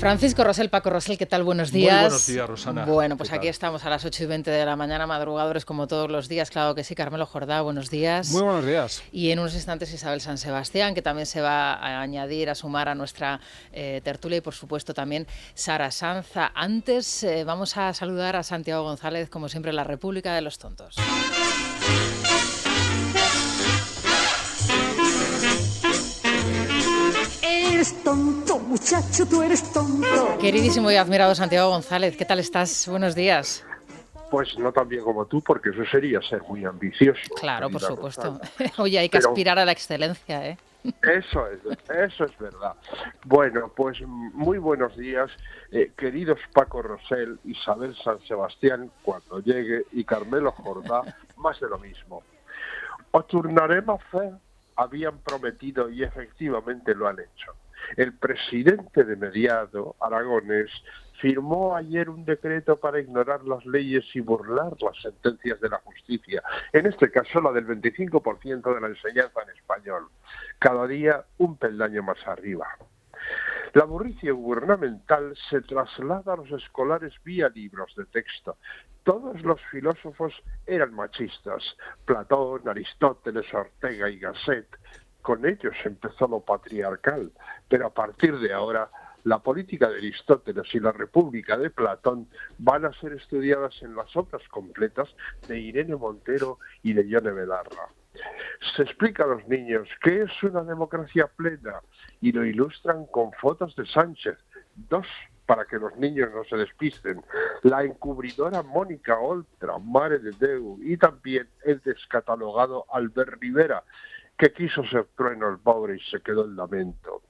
Francisco Rosell, Paco Rosell, ¿qué tal? Buenos Muy días. buenos días, Rosana. Bueno, pues ¿Qué aquí tal? estamos a las 8:20 de la mañana, madrugadores como todos los días, claro que sí. Carmelo Jordá, buenos Muy días. buenos días. Y en unos instantes Isabel San Sebastián, que también se va a añadir, a sumar a nuestra tertulia, y por supuesto también Sara Sanza. Antes vamos a saludar a Santiago González, como siempre, en la República de los Tontos. Eres tonto, muchacho, tú eres tonto. Queridísimo y admirado Santiago González, ¿qué tal estás? Buenos días. Pues no tan bien como tú, porque eso sería ser muy ambicioso, Claro, por querida supuesto. Rosana. Oye, hay que Pero aspirar a la excelencia, ¿eh? eso es verdad. Bueno, pues muy buenos días, queridos Paco Rosell, Isabel San Sebastián, cuando llegue, y Carmelo Jordá, más de lo mismo. Os tornaremos a fer, habían prometido y efectivamente lo han hecho. El presidente de Mediado, Aragonés, firmó ayer un decreto para ignorar las leyes y burlar las sentencias de la justicia, en este caso la del 25% de la enseñanza en español. Cada día un peldaño más arriba. La burricia gubernamental se traslada a los escolares vía libros de texto. Todos los filósofos eran machistas: Platón, Aristóteles, Ortega y Gasset. Con ellos empezó lo patriarcal, pero a partir de ahora la política de Aristóteles y la República de Platón van a ser estudiadas en las obras completas de Irene Montero y de Yone Belarra. Se explica a los niños qué es una democracia plena y lo ilustran con fotos de Sánchez, dos para que los niños no se despisten, la encubridora Mónica Oltra, Mare de Déu, y también el descatalogado Albert Rivera, que quiso ser trueno el pobre y se quedó en lamento.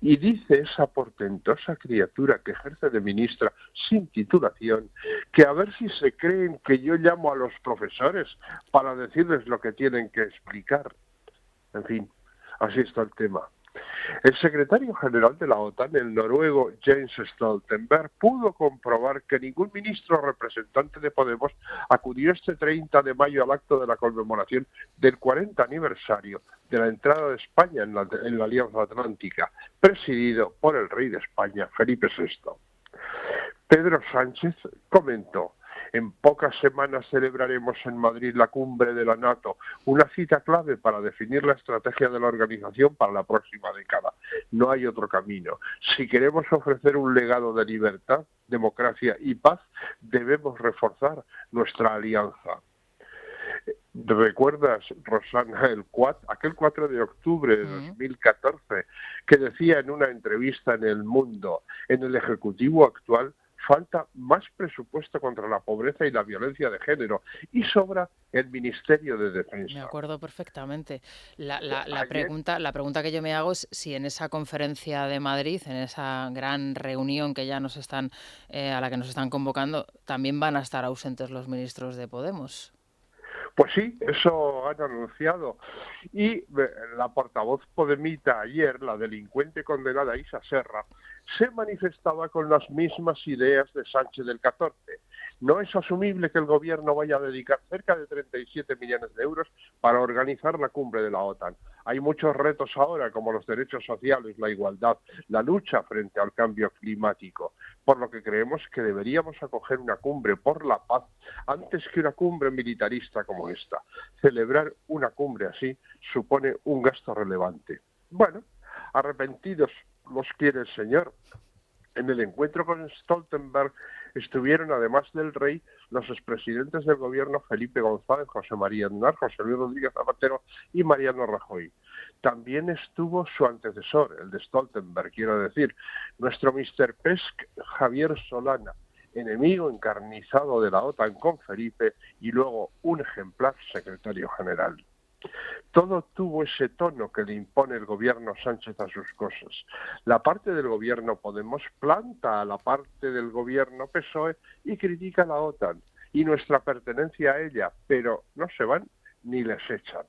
Y dice esa portentosa criatura que ejerce de ministra sin titulación, que a ver si se creen que yo llamo a los profesores para decirles lo que tienen que explicar. En fin, así está el tema. El secretario general de la OTAN, el noruego Jens Stoltenberg, pudo comprobar que ningún ministro representante de Podemos acudió este 30 de mayo al acto de la conmemoración del 40 aniversario de la entrada de España en la Alianza Atlántica, presidido por el rey de España, Felipe VI. Pedro Sánchez comentó: en pocas semanas celebraremos en Madrid la cumbre de la NATO, una cita clave para definir la estrategia de la organización para la próxima década. No hay otro camino. Si queremos ofrecer un legado de libertad, democracia y paz, debemos reforzar nuestra alianza. ¿Recuerdas, Rosana, aquel 4 de octubre de 2014, que decía en una entrevista en El Mundo: en el Ejecutivo actual falta más presupuesto contra la pobreza y la violencia de género y sobra el Ministerio de Defensa? Me acuerdo perfectamente. Ayer, La pregunta que yo me hago es si en esa conferencia de Madrid, en esa gran reunión que ya a la que nos están convocando, también van a estar ausentes los ministros de Podemos. pues sí, eso han anunciado. Y la portavoz podemita ayer, la delincuente condenada Isa Serra, se manifestaba con las mismas ideas de Sánchez del 14. No es asumible que el gobierno vaya a dedicar cerca de 37 millones de euros para organizar la cumbre de la OTAN. Hay muchos retos ahora, como los derechos sociales, la igualdad, la lucha frente al cambio climático, por lo que creemos que deberíamos acoger una cumbre por la paz antes que una cumbre militarista como esta. Celebrar una cumbre así supone un gasto relevante. Bueno, arrepentidos los quiere el Señor. En el encuentro con Stoltenberg estuvieron, además del rey, los expresidentes del gobierno Felipe González, José María Aznar, José Luis Rodríguez Zapatero y Mariano Rajoy. También estuvo su antecesor, el de Stoltenberg, quiero decir, nuestro Mr. Pesc, Javier Solana, enemigo encarnizado de la OTAN con Felipe y luego un ejemplar secretario general. Todo tuvo ese tono que le impone el gobierno Sánchez a sus cosas. La parte del gobierno Podemos planta a la parte del gobierno PSOE y critica a la OTAN y nuestra pertenencia a ella, pero no se van ni les echan.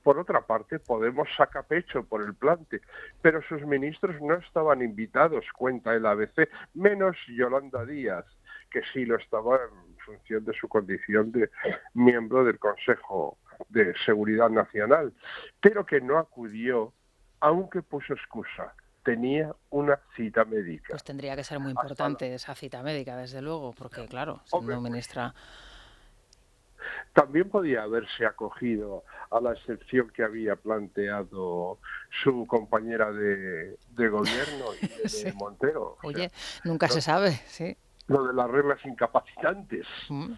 Por otra parte, Podemos saca pecho por el plante, pero sus ministros no estaban invitados, cuenta el ABC, menos Yolanda Díaz, que sí lo estaba en función de su condición de miembro del Consejo de Seguridad Nacional, pero que no acudió, aunque puso excusa. tenía una cita médica. Pues tendría que ser muy Hasta importante esa cita médica, desde luego, porque claro, hombre, siendo ministra... también podía haberse acogido a la excepción que había planteado su compañera de gobierno, Sí. Irene Montero. O sea, Oye, nunca lo, se sabe, sí. lo de las reglas incapacitantes.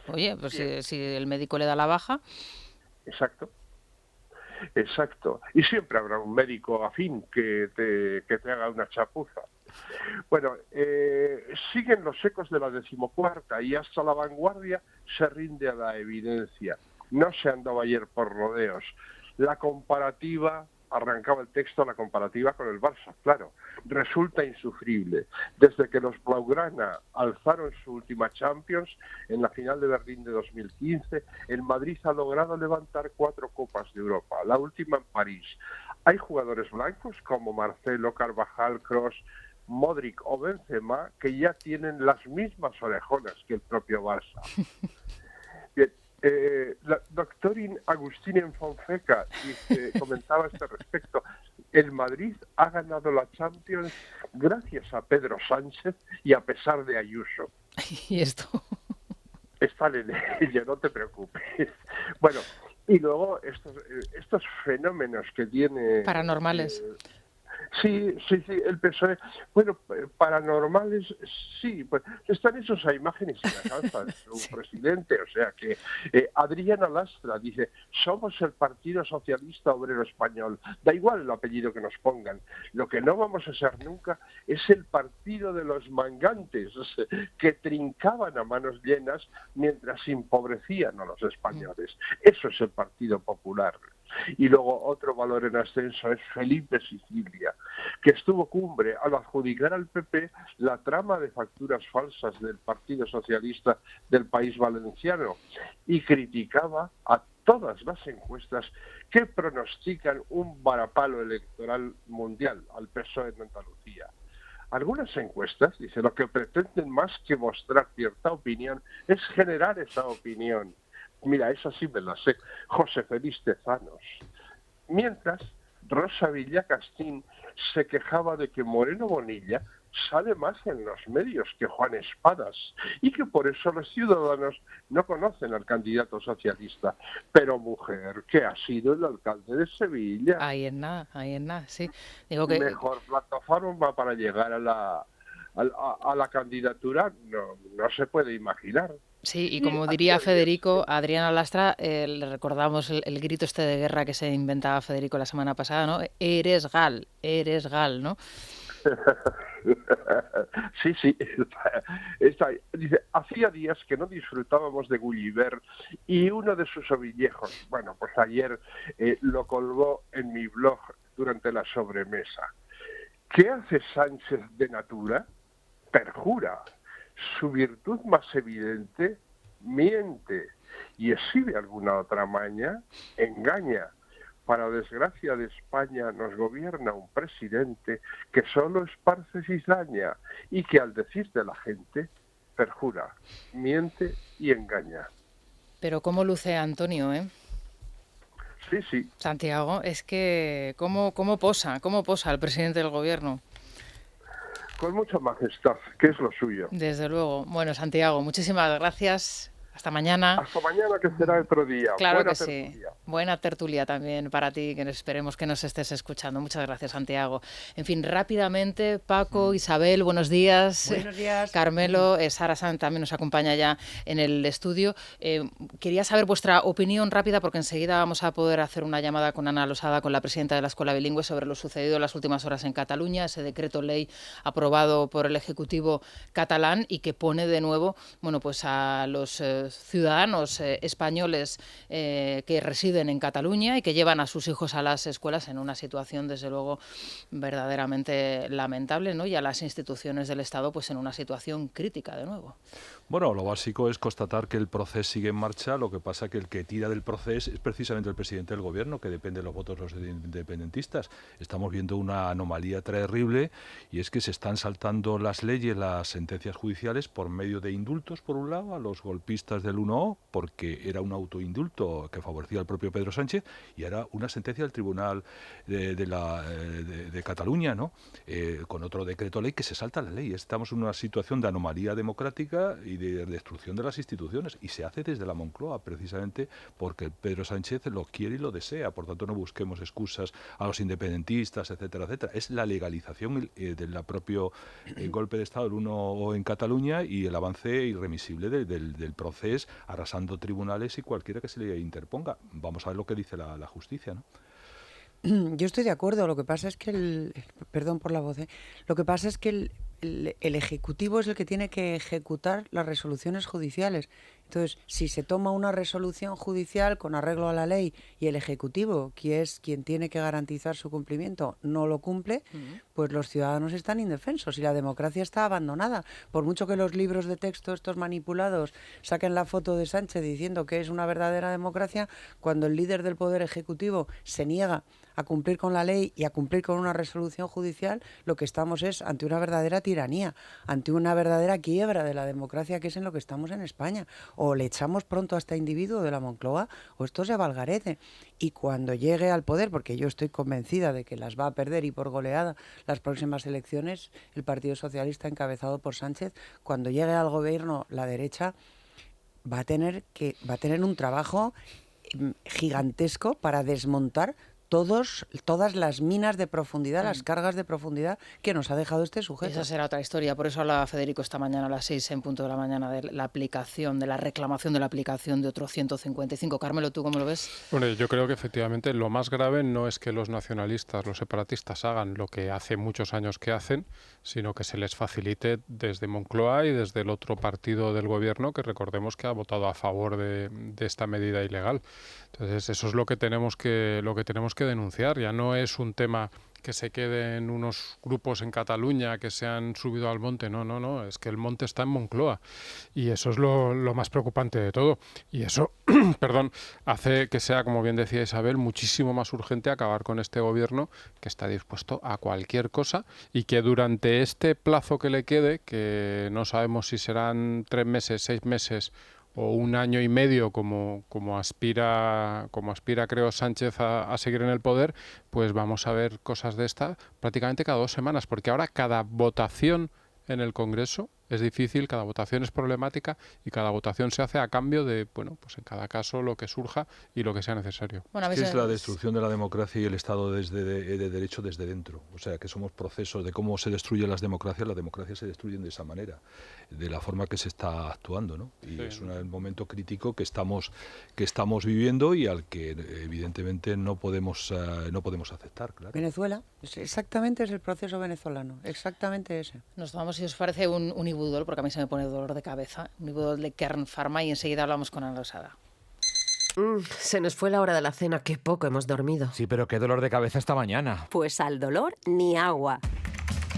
Oye, pues Bien, si el médico le da la baja, exacto. Exacto. Y siempre habrá un médico afín que te haga una chapuza. Bueno, siguen los ecos de la decimocuarta y hasta la vanguardia se rinde a la evidencia. No se andaba ayer por rodeos. La comparativa, arrancaba el texto, la comparativa con el Barça, claro, resulta insufrible. Desde que los Blaugrana alzaron su última Champions, en la final de Berlín de 2015, el Madrid ha logrado levantar 4 Copas de Europa, la última en París. Hay jugadores blancos como Marcelo, Carvajal, Kroos, Modric o Benzema que ya tienen las mismas orejonas que el propio Barça. Bien, la doctorin Agustín Fonseca comentaba a este respecto. El Madrid ha ganado la Champions gracias a Pedro Sánchez y a pesar de Ayuso. y esto... Están en ello, no te preocupes. Bueno, y luego estos fenómenos que tiene... Paranormales. Sí, el PSOE. Bueno, paranormales, sí, pues están esos a imágenes y la cabeza de su presidente. O sea que Adriana Lastra dice, somos el Partido Socialista Obrero Español. Da igual el apellido que nos pongan. Lo que no vamos a ser nunca es el partido de los mangantes que trincaban a manos llenas mientras empobrecían a los españoles. Eso es el Partido Popular. Y luego otro valor en ascenso es Felipe Sicilia, que estuvo cumbre al adjudicar al PP la trama de facturas falsas del Partido Socialista del País Valenciano y criticaba a todas las encuestas que pronostican un varapalo electoral mundial al PSOE en Andalucía. Algunas encuestas, dice, lo que pretenden más que mostrar cierta opinión es generar esa opinión. Mira, esa sí me la sé, José Félix Tezanos. Mientras, Rosa Villacastín se quejaba de que Moreno Bonilla sale más en los medios que Juan Espadas y que por eso los ciudadanos no conocen al candidato socialista. Pero mujer, que ha sido el alcalde de Sevilla. Ahí en nada, sí. Digo que... Mejor plataforma para llegar a la candidatura no se puede imaginar. Sí, y Y como aquí diría había... Federico, a Adriana Lastra, le recordamos el grito este de guerra que se inventaba Federico la semana pasada, ¿no? Eres gal, ¿no? Sí, dice, hacía días que no disfrutábamos de Gulliver y uno de sus ovillejos, bueno, pues ayer lo colgó en mi blog durante la sobremesa. ¿Qué hace Sánchez de natura? Perjura. Su virtud más evidente, miente. Y exhibe alguna otra maña, engaña. Para desgracia de España nos gobierna un presidente que solo esparce cizaña y que al decir de la gente perjura, miente y engaña. Pero cómo luce Antonio, ¿eh? Sí. Santiago, es que cómo posa el presidente del gobierno. Con mucha majestad, que es lo suyo. Desde luego. Bueno, Santiago, muchísimas gracias. Hasta mañana. Hasta mañana, que será otro día. Claro Buena que tertulia. sí. Buena tertulia también para ti, que esperemos que nos estés escuchando. Muchas gracias, Santiago. En fin, rápidamente, Paco, Isabel, buenos días. Buenos días. Carmelo, Sara Sanz también nos acompaña ya en el estudio. Quería saber vuestra opinión rápida, porque enseguida vamos a poder hacer una llamada con Ana Losada, con la presidenta de la Escuela Bilingüe, sobre lo sucedido en las últimas horas en Cataluña, ese decreto ley aprobado por el Ejecutivo catalán y que pone de nuevo, bueno, pues a los ciudadanos españoles que residen en Cataluña y que llevan a sus hijos a las escuelas en una situación, desde luego, verdaderamente lamentable, ¿no? Y a las instituciones del Estado, pues en una situación crítica, de nuevo. Bueno, lo básico es constatar que el proceso sigue en marcha, lo que pasa que el que tira del proceso es precisamente el presidente del gobierno, que depende de los votos de los independentistas. Estamos viendo una anomalía terrible y es que se están saltando las leyes, las sentencias judiciales por medio de indultos, por un lado, a los golpistas propuestas del 1O porque era un autoindulto que favorecía al propio Pedro Sánchez y era una sentencia del Tribunal de Cataluña, ¿no? Con otro decreto ley que se salta la ley. Estamos en una situación de anomalía democrática y de destrucción de las instituciones y se hace desde la Moncloa precisamente porque Pedro Sánchez lo quiere y lo desea. Por tanto, no busquemos excusas a los independentistas, etcétera, etcétera. Es la legalización del propio golpe de Estado del 1O en Cataluña y el avance irremisible del proceso, arrasando tribunales y cualquiera que se le interponga. Vamos a ver lo que dice la justicia, ¿no? Yo estoy de acuerdo, lo que pasa es que perdón por la voz, lo que pasa es que el Ejecutivo es el que tiene que ejecutar las resoluciones judiciales. Entonces, si se toma una resolución judicial con arreglo a la ley y el Ejecutivo, que es quien tiene que garantizar su cumplimiento, no lo cumple, pues los ciudadanos están indefensos y la democracia está abandonada. Por mucho que los libros de texto estos manipulados saquen la foto de Sánchez diciendo que es una verdadera democracia, cuando el líder del Poder Ejecutivo se niega a cumplir con la ley y a cumplir con una resolución judicial, lo que estamos es ante una verdadera tiranía, ante una verdadera quiebra de la democracia, que es en lo que estamos en España. O le echamos pronto a este individuo de la Moncloa o esto se va al garete. Y cuando llegue al poder, porque yo estoy convencida de que las va a perder y por goleada las próximas elecciones, el Partido Socialista encabezado por Sánchez, cuando llegue al gobierno la derecha va a tener un trabajo gigantesco para desmontar todas las minas de profundidad, las cargas de profundidad que nos ha dejado este sujeto. Esa será otra historia. Por eso hablaba Federico esta mañana a las 6 en punto de la mañana de la aplicación, de la reclamación de la aplicación de otro 155. Carmelo, ¿tú cómo lo ves? Bueno, yo creo que efectivamente lo más grave no es que los nacionalistas, los separatistas hagan lo que hace muchos años que hacen, sino que se les facilite desde Moncloa y desde el otro partido del gobierno que recordemos que ha votado a favor de esta medida ilegal. Entonces eso es lo que tenemos que denunciar. Ya no es un tema que se queden unos grupos en Cataluña que se han subido al monte. No, es que el monte está en Moncloa y eso es lo más preocupante de todo. Y eso, perdón, hace que sea, como bien decía Isabel, muchísimo más urgente acabar con este gobierno que está dispuesto a cualquier cosa y que durante este plazo que le quede, que no sabemos si serán 3 meses, 6 meses o 1 año y medio como aspira creo Sánchez a seguir en el poder, pues vamos a ver cosas de esta prácticamente cada 2 semanas, porque ahora cada votación en el Congreso es difícil, cada votación es problemática y cada votación se hace a cambio de, bueno, pues en cada caso lo que surja y lo que sea necesario. Bueno, es la destrucción de la democracia y el Estado de Derecho desde dentro. O sea, que somos procesos de cómo se destruyen las democracias se destruyen de esa manera, de la forma que se está actuando, ¿no? Y sí, es un momento crítico que estamos viviendo y al que evidentemente no podemos aceptar, claro. Venezuela, exactamente es el proceso venezolano, exactamente ese. Nos tomamos, si os parece, un Ibudol, porque a mí se me pone dolor de cabeza, un Ibudol de Kern Pharma y enseguida hablamos con Ana Losada. Se nos fue la hora de la cena, qué poco hemos dormido. Sí, pero qué dolor de cabeza esta mañana. Pues al dolor ni agua.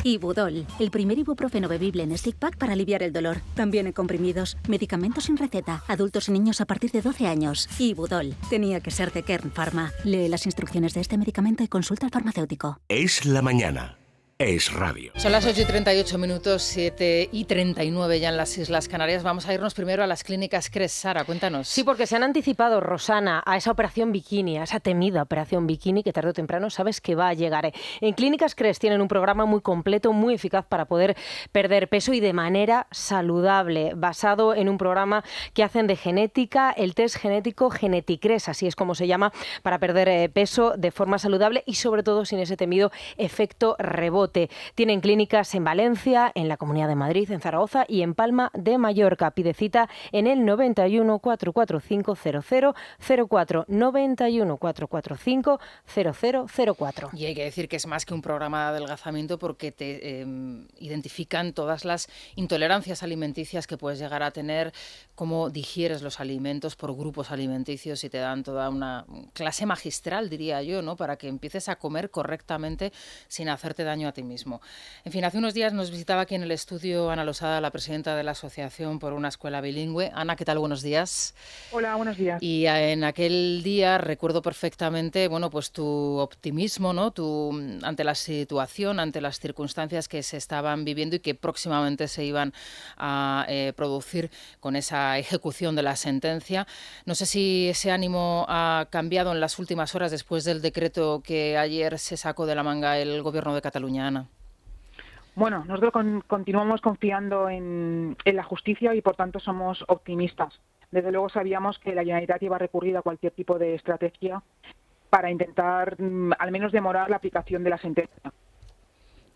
Ibudol, el primer ibuprofeno bebible en stick pack para aliviar el dolor. También en comprimidos, medicamentos sin receta, adultos y niños a partir de 12 años. Ibudol, tenía que ser de Kern Pharma. Lee las instrucciones de este medicamento y consulta al farmacéutico. Es la mañana. Es radio. Son las 8:38 minutos, 7:39 ya en las Islas Canarias. Vamos a irnos primero a las clínicas CRES. Sara, cuéntanos. Sí, porque se han anticipado, Rosana, a esa operación bikini, a esa temida operación bikini que tarde o temprano sabes que va a llegar. En Clínicas CRES tienen un programa muy completo, muy eficaz para poder perder peso y de manera saludable, basado en un programa que hacen de genética, el test genético Geneticres, así es como se llama, para perder peso de forma saludable y sobre todo sin ese temido efecto rebote. Tienen clínicas en Valencia, en la Comunidad de Madrid, en Zaragoza y en Palma de Mallorca. Pide cita en el 91 445 0004, 91 445 0004. Y hay que decir que es más que un programa de adelgazamiento porque te identifican todas las intolerancias alimenticias que puedes llegar a tener, cómo digieres los alimentos por grupos alimenticios y te dan toda una clase magistral, diría yo, ¿no? Para que empieces a comer correctamente sin hacerte daño a ti mismo. En fin, hace unos días nos visitaba aquí en el estudio Ana Losada, la presidenta de la Asociación por una Escuela Bilingüe. Ana, ¿qué tal? Buenos días. Hola, buenos días. Y en aquel día recuerdo perfectamente, bueno, pues tu optimismo, ¿no? Ante la situación, ante las circunstancias que se estaban viviendo y que próximamente se iban a producir con esa ejecución de la sentencia. No sé si ese ánimo ha cambiado en las últimas horas después del decreto que ayer se sacó de la manga el Gobierno de Cataluña, Ana. Bueno, nosotros continuamos confiando en la justicia y por tanto somos optimistas. Desde luego sabíamos que la Generalitat iba a recurrir a cualquier tipo de estrategia para intentar al menos demorar la aplicación de la sentencia.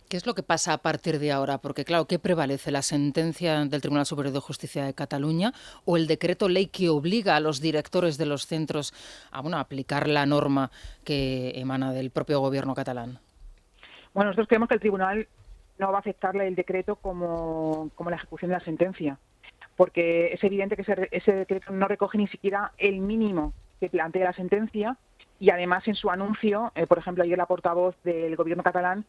¿Qué es lo que pasa a partir de ahora? Porque, claro, ¿qué prevalece? ¿La sentencia del Tribunal Superior de Justicia de Cataluña o el decreto ley que obliga a los directores de los centros a aplicar la norma que emana del propio gobierno catalán? Bueno, nosotros creemos que el tribunal no va a aceptarle el decreto como la ejecución de la sentencia, porque es evidente que ese decreto no recoge ni siquiera el mínimo que plantea la sentencia y además en su anuncio, por ejemplo, ayer la portavoz del gobierno catalán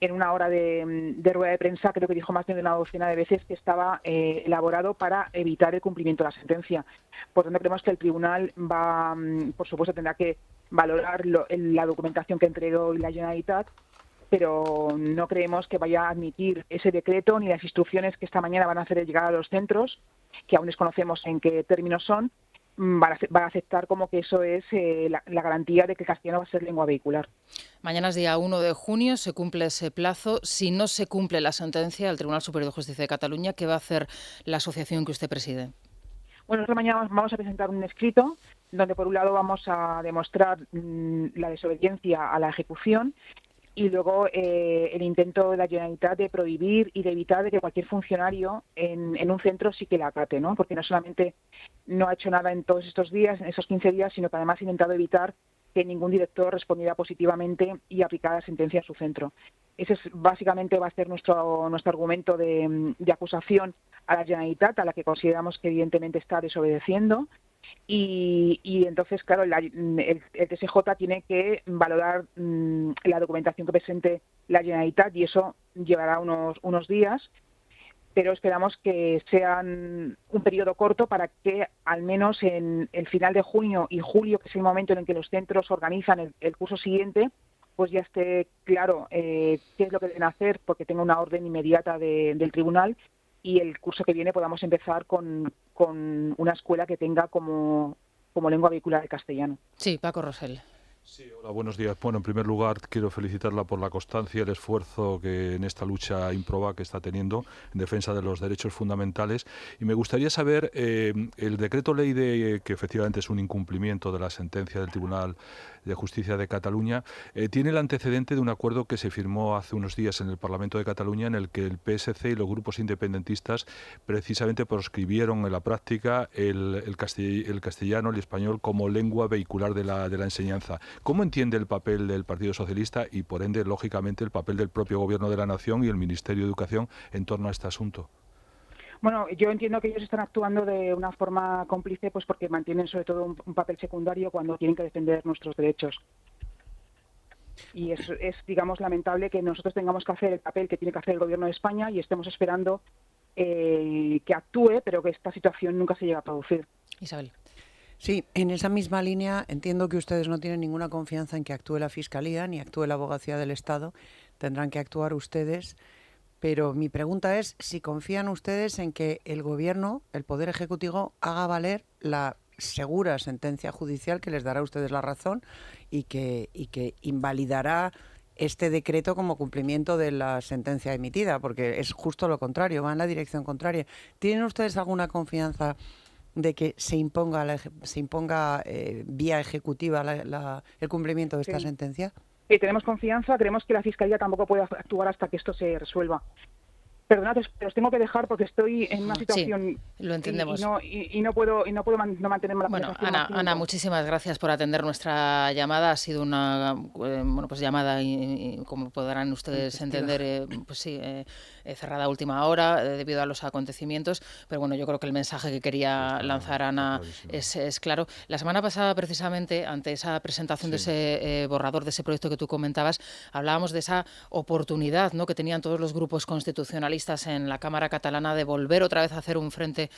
en una hora de rueda de prensa, creo que dijo más de una docena de veces que estaba elaborado para evitar el cumplimiento de la sentencia. Por tanto, creemos que el tribunal va, por supuesto, tendrá que valorar la documentación que entregó la Generalitat, pero no creemos que vaya a admitir ese decreto ni las instrucciones que esta mañana van a hacer llegar a los centros, que aún desconocemos en qué términos son, van a aceptar como que eso es la garantía de que el castellano va a ser lengua vehicular. Mañana es día 1 de junio, se cumple ese plazo. Si no se cumple la sentencia del Tribunal Superior de Justicia de Cataluña, ¿qué va a hacer la asociación que usted preside? Bueno, nosotros mañana vamos a presentar un escrito donde por un lado vamos a demostrar la desobediencia a la ejecución y luego el intento de la Generalitat de prohibir y de evitar de que cualquier funcionario en un centro sí que la acate, ¿no? Porque no solamente no ha hecho nada en todos estos días, en esos 15 días, sino que además ha intentado evitar que ningún director respondiera positivamente y aplicara la sentencia en su centro. Ese básicamente va a ser nuestro argumento de acusación a la Generalitat, a la que consideramos que evidentemente está desobedeciendo. Y entonces, claro, el TSJ tiene que valorar la documentación que presente la Generalitat y eso llevará unos días, pero esperamos que sean un periodo corto para que al menos en el final de junio y julio, que es el momento en el que los centros organizan el curso siguiente, pues ya esté claro qué es lo que deben hacer porque tenga una orden inmediata del tribunal y el curso que viene podamos empezar con una escuela que tenga como lengua vehicular el castellano. Sí, Paco Rosell. Sí, hola, buenos días. Bueno, en primer lugar quiero felicitarla por la constancia y el esfuerzo que en esta lucha ímproba que está teniendo en defensa de los derechos fundamentales. Y me gustaría saber, el decreto ley que efectivamente es un incumplimiento de la sentencia del Tribunal de Justicia de Cataluña, tiene el antecedente de un acuerdo que se firmó hace unos días en el Parlamento de Cataluña en el que el PSC y los grupos independentistas precisamente proscribieron en la práctica el castellano, el español como lengua vehicular de la enseñanza. ¿Cómo entiende el papel del Partido Socialista y, por ende, lógicamente, el papel del propio Gobierno de la Nación y el Ministerio de Educación en torno a este asunto? Bueno, yo entiendo que ellos están actuando de una forma cómplice pues porque mantienen sobre todo un papel secundario cuando tienen que defender nuestros derechos. Y es, digamos, lamentable que nosotros tengamos que hacer el papel que tiene que hacer el Gobierno de España y estemos esperando que actúe, pero que esta situación nunca se llegue a producir. Isabel. Sí, en esa misma línea entiendo que ustedes no tienen ninguna confianza en que actúe la Fiscalía ni actúe la Abogacía del Estado. Tendrán que actuar ustedes. Pero mi pregunta es si confían ustedes en que el Gobierno, el Poder Ejecutivo, haga valer la segura sentencia judicial que les dará a ustedes la razón y que invalidará este decreto como cumplimiento de la sentencia emitida, porque es justo lo contrario, va en la dirección contraria. ¿Tienen ustedes alguna confianza de que se imponga vía ejecutiva el cumplimiento de esta sentencia? Tenemos confianza, creemos que la Fiscalía tampoco puede actuar hasta que esto se resuelva. Perdonad, pero os tengo que dejar porque estoy en una situación lo entendemos. y no puedo no mantenerme la Bueno, conversación. Ana, muchísimas gracias por atender nuestra llamada. Ha sido una llamada, como podrán ustedes entender, cerrada a última hora debido a los acontecimientos. Pero bueno, yo creo que el mensaje que quería lanzar Ana es claro. La semana pasada, precisamente, ante esa presentación de ese borrador, de ese proyecto que tú comentabas, hablábamos de esa oportunidad, ¿no?, que tenían todos los grupos constitucionalistas en la Cámara catalana de volver otra vez a hacer un frente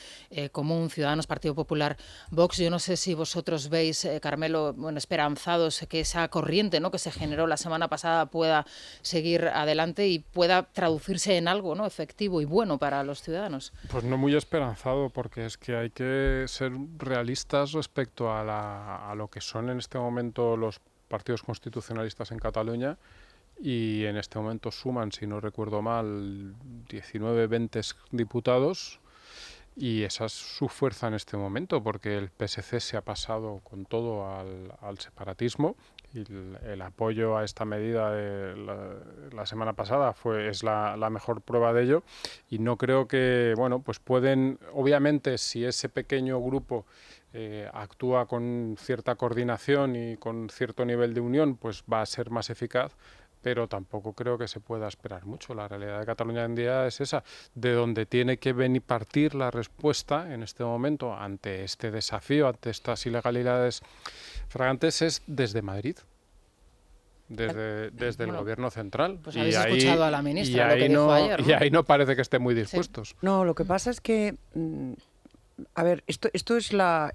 común, Ciudadanos, Partido Popular, Vox. Yo no sé si vosotros veis, Carmelo, esperanzados que esa corriente, ¿no?, que se generó la semana pasada pueda seguir adelante y pueda traducirse en algo, ¿no?, efectivo y bueno para los ciudadanos. Pues no muy esperanzado, porque es que hay que ser realistas respecto a lo que son en este momento los partidos constitucionalistas en Cataluña. Y en este momento suman, si no recuerdo mal, 19, 20 diputados, y esa es su fuerza en este momento, porque el PSC se ha pasado con todo al separatismo, y el apoyo a esta medida de la semana pasada es la mejor prueba de ello, y no creo que, pues pueden, obviamente, si ese pequeño grupo actúa con cierta coordinación y con cierto nivel de unión, pues va a ser más eficaz, pero tampoco creo que se pueda esperar mucho. La realidad de Cataluña en día es esa, de donde tiene que venir partir la respuesta en este momento ante este desafío, ante estas ilegalidades flagrantes, es desde Madrid, desde el gobierno central. Pues habéis escuchado a la ministra lo que dijo ayer, ¿no? Y ahí no parece que estén muy dispuestos. No, lo que pasa es que a ver, esto es la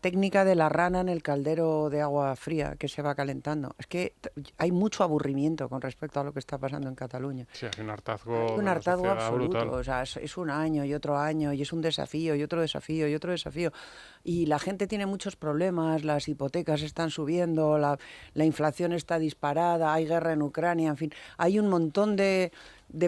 técnica de la rana en el caldero de agua fría que se va calentando. Es que hay mucho aburrimiento con respecto a lo que está pasando en Cataluña. Sí, hay un hartazgo. Un hartazgo absoluto. Brutal. O sea, es un año y otro año, y es un desafío y otro desafío y otro desafío. Y la gente tiene muchos problemas, las hipotecas están subiendo, la inflación está disparada, hay guerra en Ucrania, en fin, hay un montón de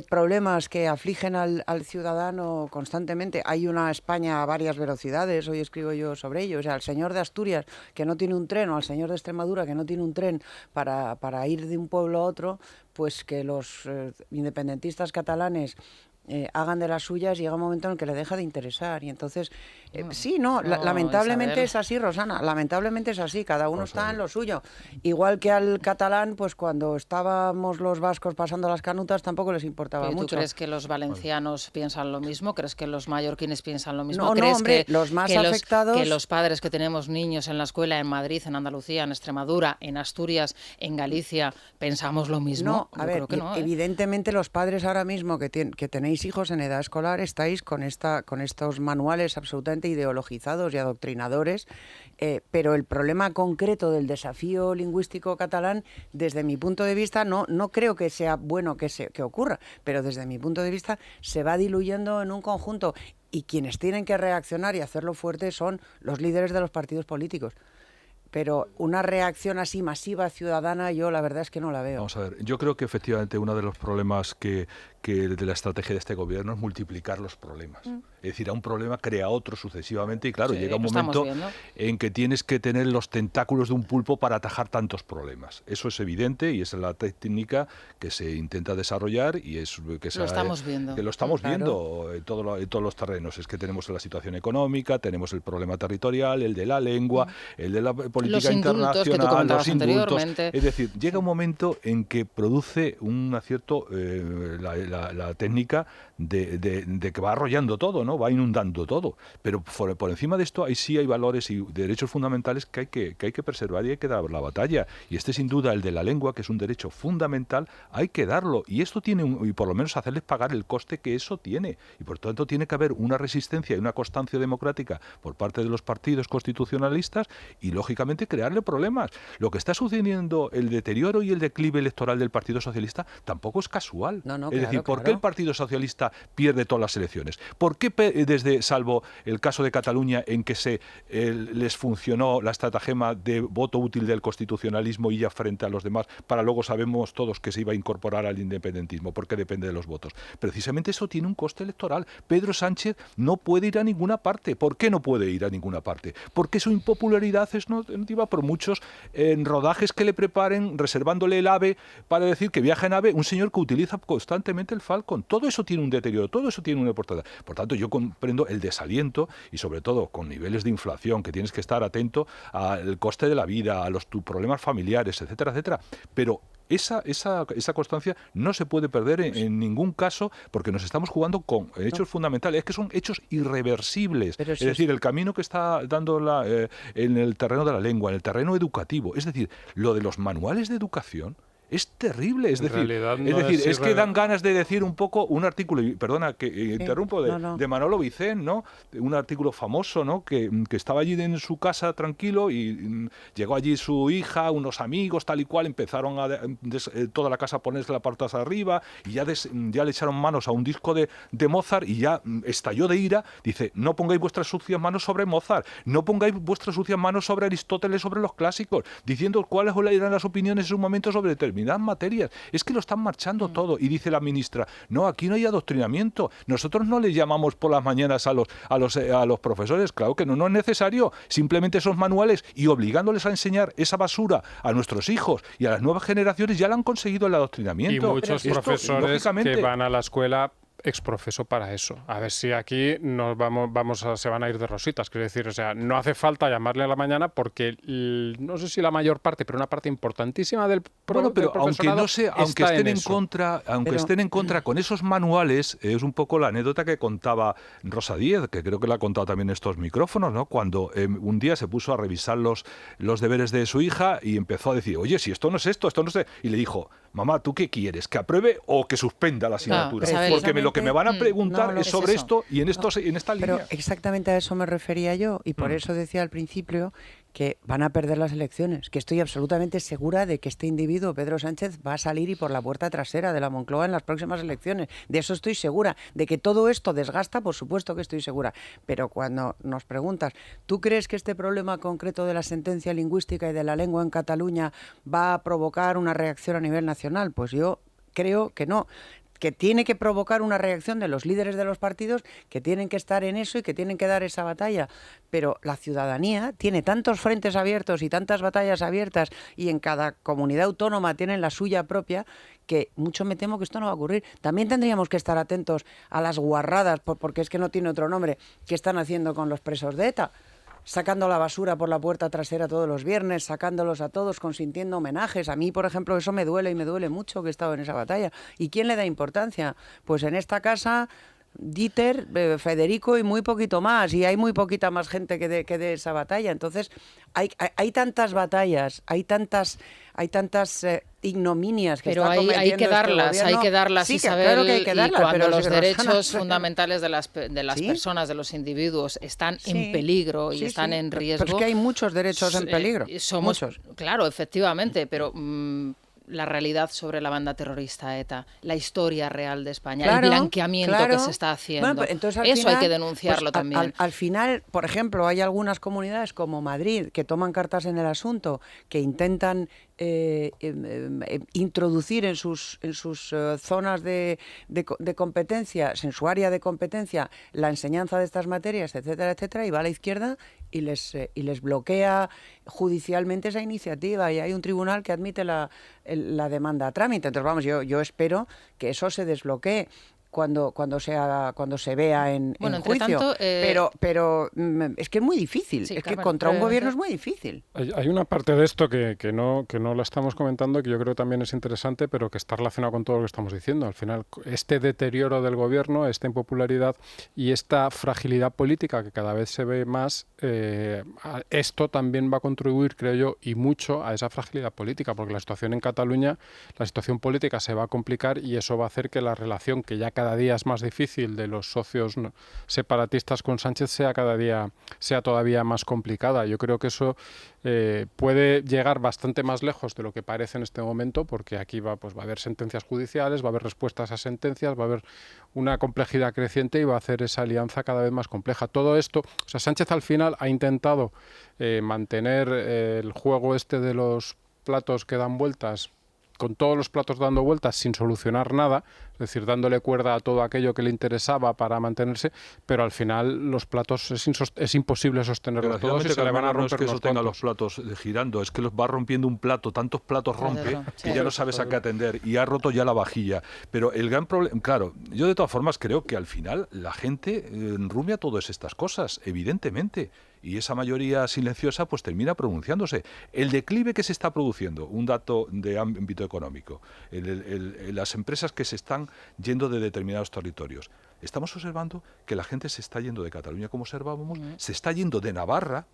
problemas que afligen al ciudadano constantemente. Hay una España a varias velocidades, hoy escribo yo sobre ello. O sea, al señor de Asturias que no tiene un tren, o al señor de Extremadura que no tiene un tren para ir de un pueblo a otro, pues que los independentistas catalanes hagan de las suyas, llega un momento en el que le deja de interesar. Y entonces, lamentablemente Isabel. es así, Rosana, lamentablemente es así, cada uno está en lo suyo. Igual que al catalán, pues cuando estábamos los vascos pasando las canutas tampoco les importaba ¿Tú mucho. crees que los valencianos piensan lo mismo? ¿Crees que los mallorquines piensan lo mismo? No, ¿Crees hombre, los más afectados... que los padres que tenemos niños en la escuela en Madrid, en Andalucía, en Extremadura, en Asturias, en Galicia, pensamos lo mismo? No, a ver, creo que no, evidentemente los padres ahora mismo que tenéis hijos en edad escolar estáis con estos manuales absolutamente ideologizados y adoctrinadores, pero el problema concreto del desafío lingüístico catalán, desde mi punto de vista, no creo que sea bueno que ocurra, pero desde mi punto de vista se va diluyendo en un conjunto, y quienes tienen que reaccionar y hacerlo fuerte son los líderes de los partidos políticos. Pero una reacción así masiva ciudadana, yo la verdad es que no la veo. Vamos a ver, yo creo que efectivamente uno de los problemas que de la estrategia de este gobierno es multiplicar los problemas. Es decir, a un problema crea otro sucesivamente, y claro, llega un momento en que tienes que tener los tentáculos de un pulpo para atajar tantos problemas. Eso es evidente, y esa es la técnica que se intenta desarrollar, y es que lo estamos viendo. Que lo estamos viendo en todos los terrenos. Es que tenemos la situación económica, tenemos el problema territorial, el de la lengua, el de la política internacional, que tú comentabas los indultos. Anteriormente. Es decir, llega un momento en que produce un acierto la técnica de que va arrollando todo, ¿no? Va inundando todo. Pero por encima de esto sí hay valores y derechos fundamentales que hay que preservar, y hay que dar la batalla. Y este, sin duda, el de la lengua, que es un derecho fundamental, hay que darlo. Y esto tiene, y por lo menos hacerles pagar el coste que eso tiene. Y por tanto tiene que haber una resistencia y una constancia democrática por parte de los partidos constitucionalistas, y lógicamente crearle problemas. Lo que está sucediendo, el deterioro y el declive electoral del Partido Socialista, tampoco es casual. Es decir, ¿por qué el Partido Socialista pierde todas las elecciones? ¿Por qué salvo el caso de Cataluña, en que les funcionó la estratagema de voto útil del constitucionalismo y ya frente a los demás, para luego sabemos todos que se iba a incorporar al independentismo, porque depende de los votos? Precisamente eso tiene un coste electoral. Pedro Sánchez no puede ir a ninguna parte. ¿Por qué no puede ir a ninguna parte? Porque su impopularidad es notiva por muchos en rodajes que le preparen, reservándole el AVE para decir que viaja en AVE, un señor que utiliza constantemente el Falcon. Todo eso tiene un deterioro, todo eso tiene una importancia. Por tanto, yo comprendo el desaliento y sobre todo con niveles de inflación, que tienes que estar atento al coste de la vida, a tus problemas familiares, etcétera, etcétera. Pero esa constancia no se puede perder en ningún caso, porque nos estamos jugando con hechos fundamentales, es que son hechos irreversibles. Es decir, el camino que está dando en el terreno de la lengua, en el terreno educativo, es decir, lo de los manuales de educación es terrible, es decir, que dan ganas de decir un poco un artículo, y perdona que interrumpo, de Manolo Vicent, ¿no? Un artículo famoso, ¿no? Que estaba allí en su casa tranquilo y llegó allí su hija, unos amigos, tal y cual, empezaron toda la casa a ponerse la patas arriba y ya le echaron manos a un disco de Mozart y ya estalló de ira. Dice, no pongáis vuestras sucias manos sobre Mozart, no pongáis vuestras sucias manos sobre Aristóteles, sobre los clásicos, diciendo cuáles eran las opiniones en su momento sobre determinadas materias. Es que lo están marchando todo. Y dice la ministra, no, aquí no hay adoctrinamiento. Nosotros no les llamamos por las mañanas a los profesores. Claro que no es necesario. Simplemente esos manuales y obligándoles a enseñar esa basura a nuestros hijos y a las nuevas generaciones ya le han conseguido el adoctrinamiento. Y muchos profesores que van a la escuela exprofeso para eso. A ver si aquí se van a ir de rositas. Quiero decir, o sea, no hace falta llamarle a la mañana porque no sé si la mayor parte, pero una parte importantísima del pero aunque estén en contra con esos manuales, es un poco la anécdota que contaba Rosa Díez, que creo que la ha contado también en estos micrófonos, ¿no? Cuando un día se puso a revisar los deberes de su hija y empezó a decir, oye, si esto no es esto no es... Y le dijo, mamá, ¿tú qué quieres? ¿Que apruebe o que suspenda la asignatura? Porque lo que me van a preguntar es sobre esto y en esta línea. Pero exactamente a eso me refería yo y por eso decía al principio que van a perder las elecciones, que estoy absolutamente segura de que este individuo, Pedro Sánchez, va a salir y por la puerta trasera de la Moncloa en las próximas elecciones. De eso estoy segura. De que todo esto desgasta, por supuesto que estoy segura. Pero cuando nos preguntas, ¿tú crees que este problema concreto de la sentencia lingüística y de la lengua en Cataluña va a provocar una reacción a nivel nacional? Pues yo creo que no. Que tiene que provocar una reacción de los líderes de los partidos que tienen que estar en eso y que tienen que dar esa batalla. Pero la ciudadanía tiene tantos frentes abiertos y tantas batallas abiertas y en cada comunidad autónoma tienen la suya propia que mucho me temo que esto no va a ocurrir. También tendríamos que estar atentos a las guarradas, porque es que no tiene otro nombre, que están haciendo con los presos de ETA. Sacando la basura por la puerta trasera todos los viernes, sacándolos a todos, consintiendo homenajes. A mí, por ejemplo, eso me duele y me duele mucho que he estado en esa batalla. ¿Y quién le da importancia? Pues en esta casa, Dieter, Federico y muy poquito más. Y hay muy poquita más gente que dé esa batalla. Entonces, hay tantas batallas, hay tantas ignominias que pero está cometiendo hay que darlas, sí, Isabel, claro que hay que darlas, y cuando pero los derechos fundamentales de las personas, de los individuos, están en peligro y están en riesgo... Pero es que hay muchos derechos en peligro. Muchos. Claro, efectivamente, pero... la realidad sobre la banda terrorista ETA, la historia real de España, el blanqueamiento que se está haciendo. Bueno, pues entonces, eso final, hay que denunciarlo también. Al final, por ejemplo, hay algunas comunidades como Madrid que toman cartas en el asunto, que intentan introducir en sus zonas de competencia, en su área de competencia, la enseñanza de estas materias, etcétera, etcétera, y va a la izquierda y les bloquea judicialmente esa iniciativa y hay un tribunal que admite la demanda a trámite. Entonces, vamos, yo espero que eso se desbloquee cuando se vea en juicio. Tanto, pero es que es muy difícil. Sí, es Carmen, que contra un gobierno es muy difícil. Hay una parte de esto que no la estamos comentando, que yo creo que también es interesante, pero que está relacionado con todo lo que estamos diciendo. Al final, este deterioro del gobierno, esta impopularidad y esta fragilidad política que cada vez se ve más, esto también va a contribuir, creo yo, y mucho a esa fragilidad política, porque la situación en Cataluña, la situación política se va a complicar y eso va a hacer que la relación que ya cada día es más difícil de los socios separatistas con Sánchez sea todavía más complicada. Yo creo que eso puede llegar bastante más lejos de lo que parece en este momento, porque aquí va a haber sentencias judiciales, va a haber respuestas a sentencias, va a haber una complejidad creciente y va a hacer esa alianza cada vez más compleja. Todo esto, o sea, Sánchez al final ha intentado mantener el juego este de los platos que dan vueltas con todos los platos dando vueltas sin solucionar nada, es decir, dándole cuerda a todo aquello que le interesaba para mantenerse, pero al final los platos es imposible sostenerlos todos y se le van a romper. No es que eso tenga los platos girando, es que los va rompiendo un plato, tantos platos rompe que ya no sabes a qué atender y ha roto ya la vajilla. Pero el gran problema, claro, yo de todas formas creo que al final la gente rumia todas estas cosas, evidentemente. Y esa mayoría silenciosa pues termina pronunciándose. El declive que se está produciendo, un dato de ámbito económico, las empresas que se están yendo de determinados territorios. Estamos observando que la gente se está yendo de Cataluña, como observábamos, se está yendo de Navarra.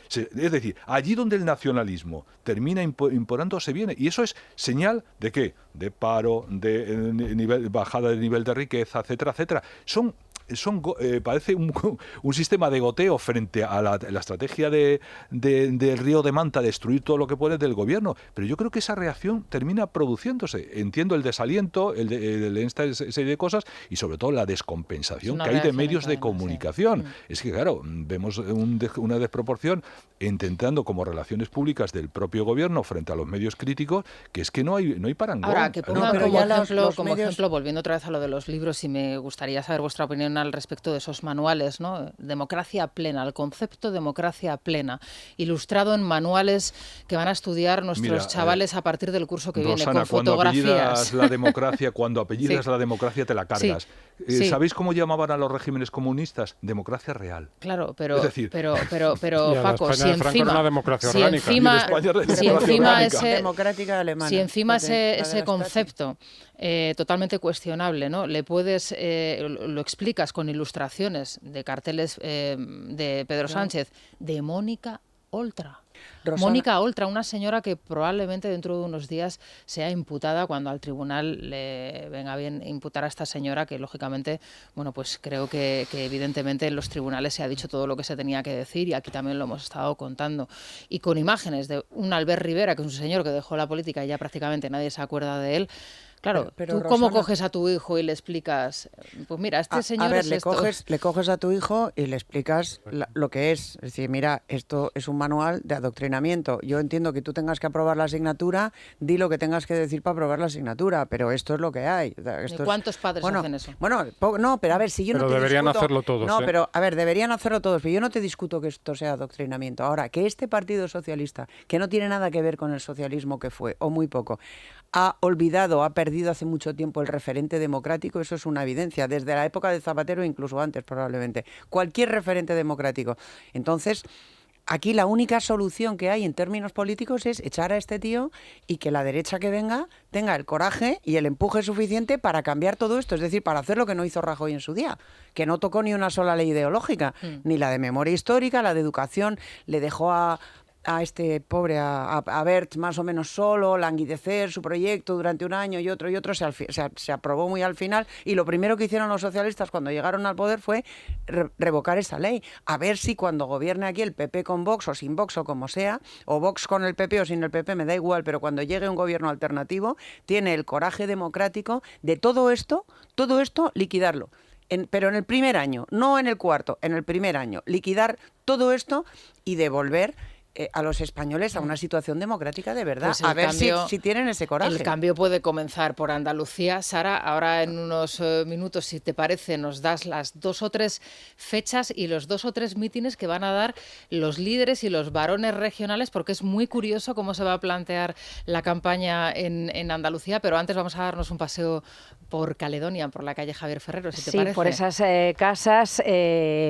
Es decir, allí donde el nacionalismo termina imponándose viene. Y eso es señal de ¿qué? De paro, de bajada del nivel de riqueza, etcétera, etcétera. Parece un sistema de goteo frente a la estrategia del río de Manta, destruir todo lo que puede del gobierno. Pero yo creo que esa reacción termina produciéndose. Entiendo el desaliento, esta serie de cosas y sobre todo la descompensación que hay de medios de comunicación. Es que claro, vemos una desproporción intentando como relaciones públicas del propio gobierno frente a los medios críticos, que es que no hay parangón. Ahora, que pongan como ejemplo, volviendo otra vez a lo de los libros, y me gustaría saber vuestra opinión al respecto de esos manuales, ¿no? Democracia plena, el concepto democracia plena, ilustrado en manuales que van a estudiar nuestros chavales a partir del curso que viene, con fotografías. Cuando apellidas la democracia te la cargas. ¿Sabéis cómo llamaban a los regímenes comunistas? Democracia real. Claro, pero, es decir, pero Paco, si encima ese concepto totalmente cuestionable, ¿no? Le puedes, lo explicas con ilustraciones de carteles de Pedro Sánchez, de Mónica Oltra. Mónica Oltra, una señora que probablemente dentro de unos días sea imputada cuando al tribunal le venga bien imputar a esta señora, que lógicamente, bueno, pues creo que evidentemente en los tribunales se ha dicho todo lo que se tenía que decir y aquí también lo hemos estado contando. Y con imágenes de un Albert Rivera, que es un señor que dejó la política y ya prácticamente nadie se acuerda de él. Claro, pero ¿tú cómo coges a tu hijo y le explicas? Pues mira, este señor a ver, es le coges a tu hijo y le explicas lo que es. Es decir, mira, esto es un manual de adoctrinamiento. Yo entiendo que tú tengas que aprobar la asignatura, di lo que tengas que decir para aprobar la asignatura, pero esto es lo que hay. ¿Y cuántos padres hacen eso? Bueno, no, pero a ver, si yo no te deberían discuto, hacerlo todos. No, pero a ver, deberían hacerlo todos, pero yo no te discuto que esto sea adoctrinamiento. Ahora, que este Partido Socialista, que no tiene nada que ver con el socialismo que fue, o muy poco, ha perdido hace mucho tiempo el referente democrático, eso es una evidencia, desde la época de Zapatero, incluso antes probablemente, cualquier referente democrático. Entonces, aquí la única solución que hay en términos políticos es echar a este tío y que la derecha que venga tenga el coraje y el empuje suficiente para cambiar todo esto, es decir, para hacer lo que no hizo Rajoy en su día, que no tocó ni una sola ley ideológica, ni la de memoria histórica, la de educación, le dejó a este pobre, a Bert más o menos solo, languidecer su proyecto durante un año y otro, se aprobó muy al final, y lo primero que hicieron los socialistas cuando llegaron al poder fue revocar esa ley, a ver si cuando gobierne aquí el PP con Vox o sin Vox o como sea, o Vox con el PP o sin el PP, me da igual, pero cuando llegue un gobierno alternativo, tiene el coraje democrático de todo esto liquidarlo. Pero en el primer año, no en el cuarto, en el primer año, liquidar todo esto y devolver a los españoles a una situación democrática de verdad. Pues a ver si tienen ese coraje. El cambio puede comenzar por Andalucía. Sara, ahora en unos minutos, si te parece, nos das las 2 o 3 fechas y los 2 o 3 mítines que van a dar los líderes y los varones regionales, porque es muy curioso cómo se va a plantear la campaña en Andalucía, pero antes vamos a darnos un paseo por Caledonia, por la calle Javier Ferrero, si te parece. Sí, por esas casas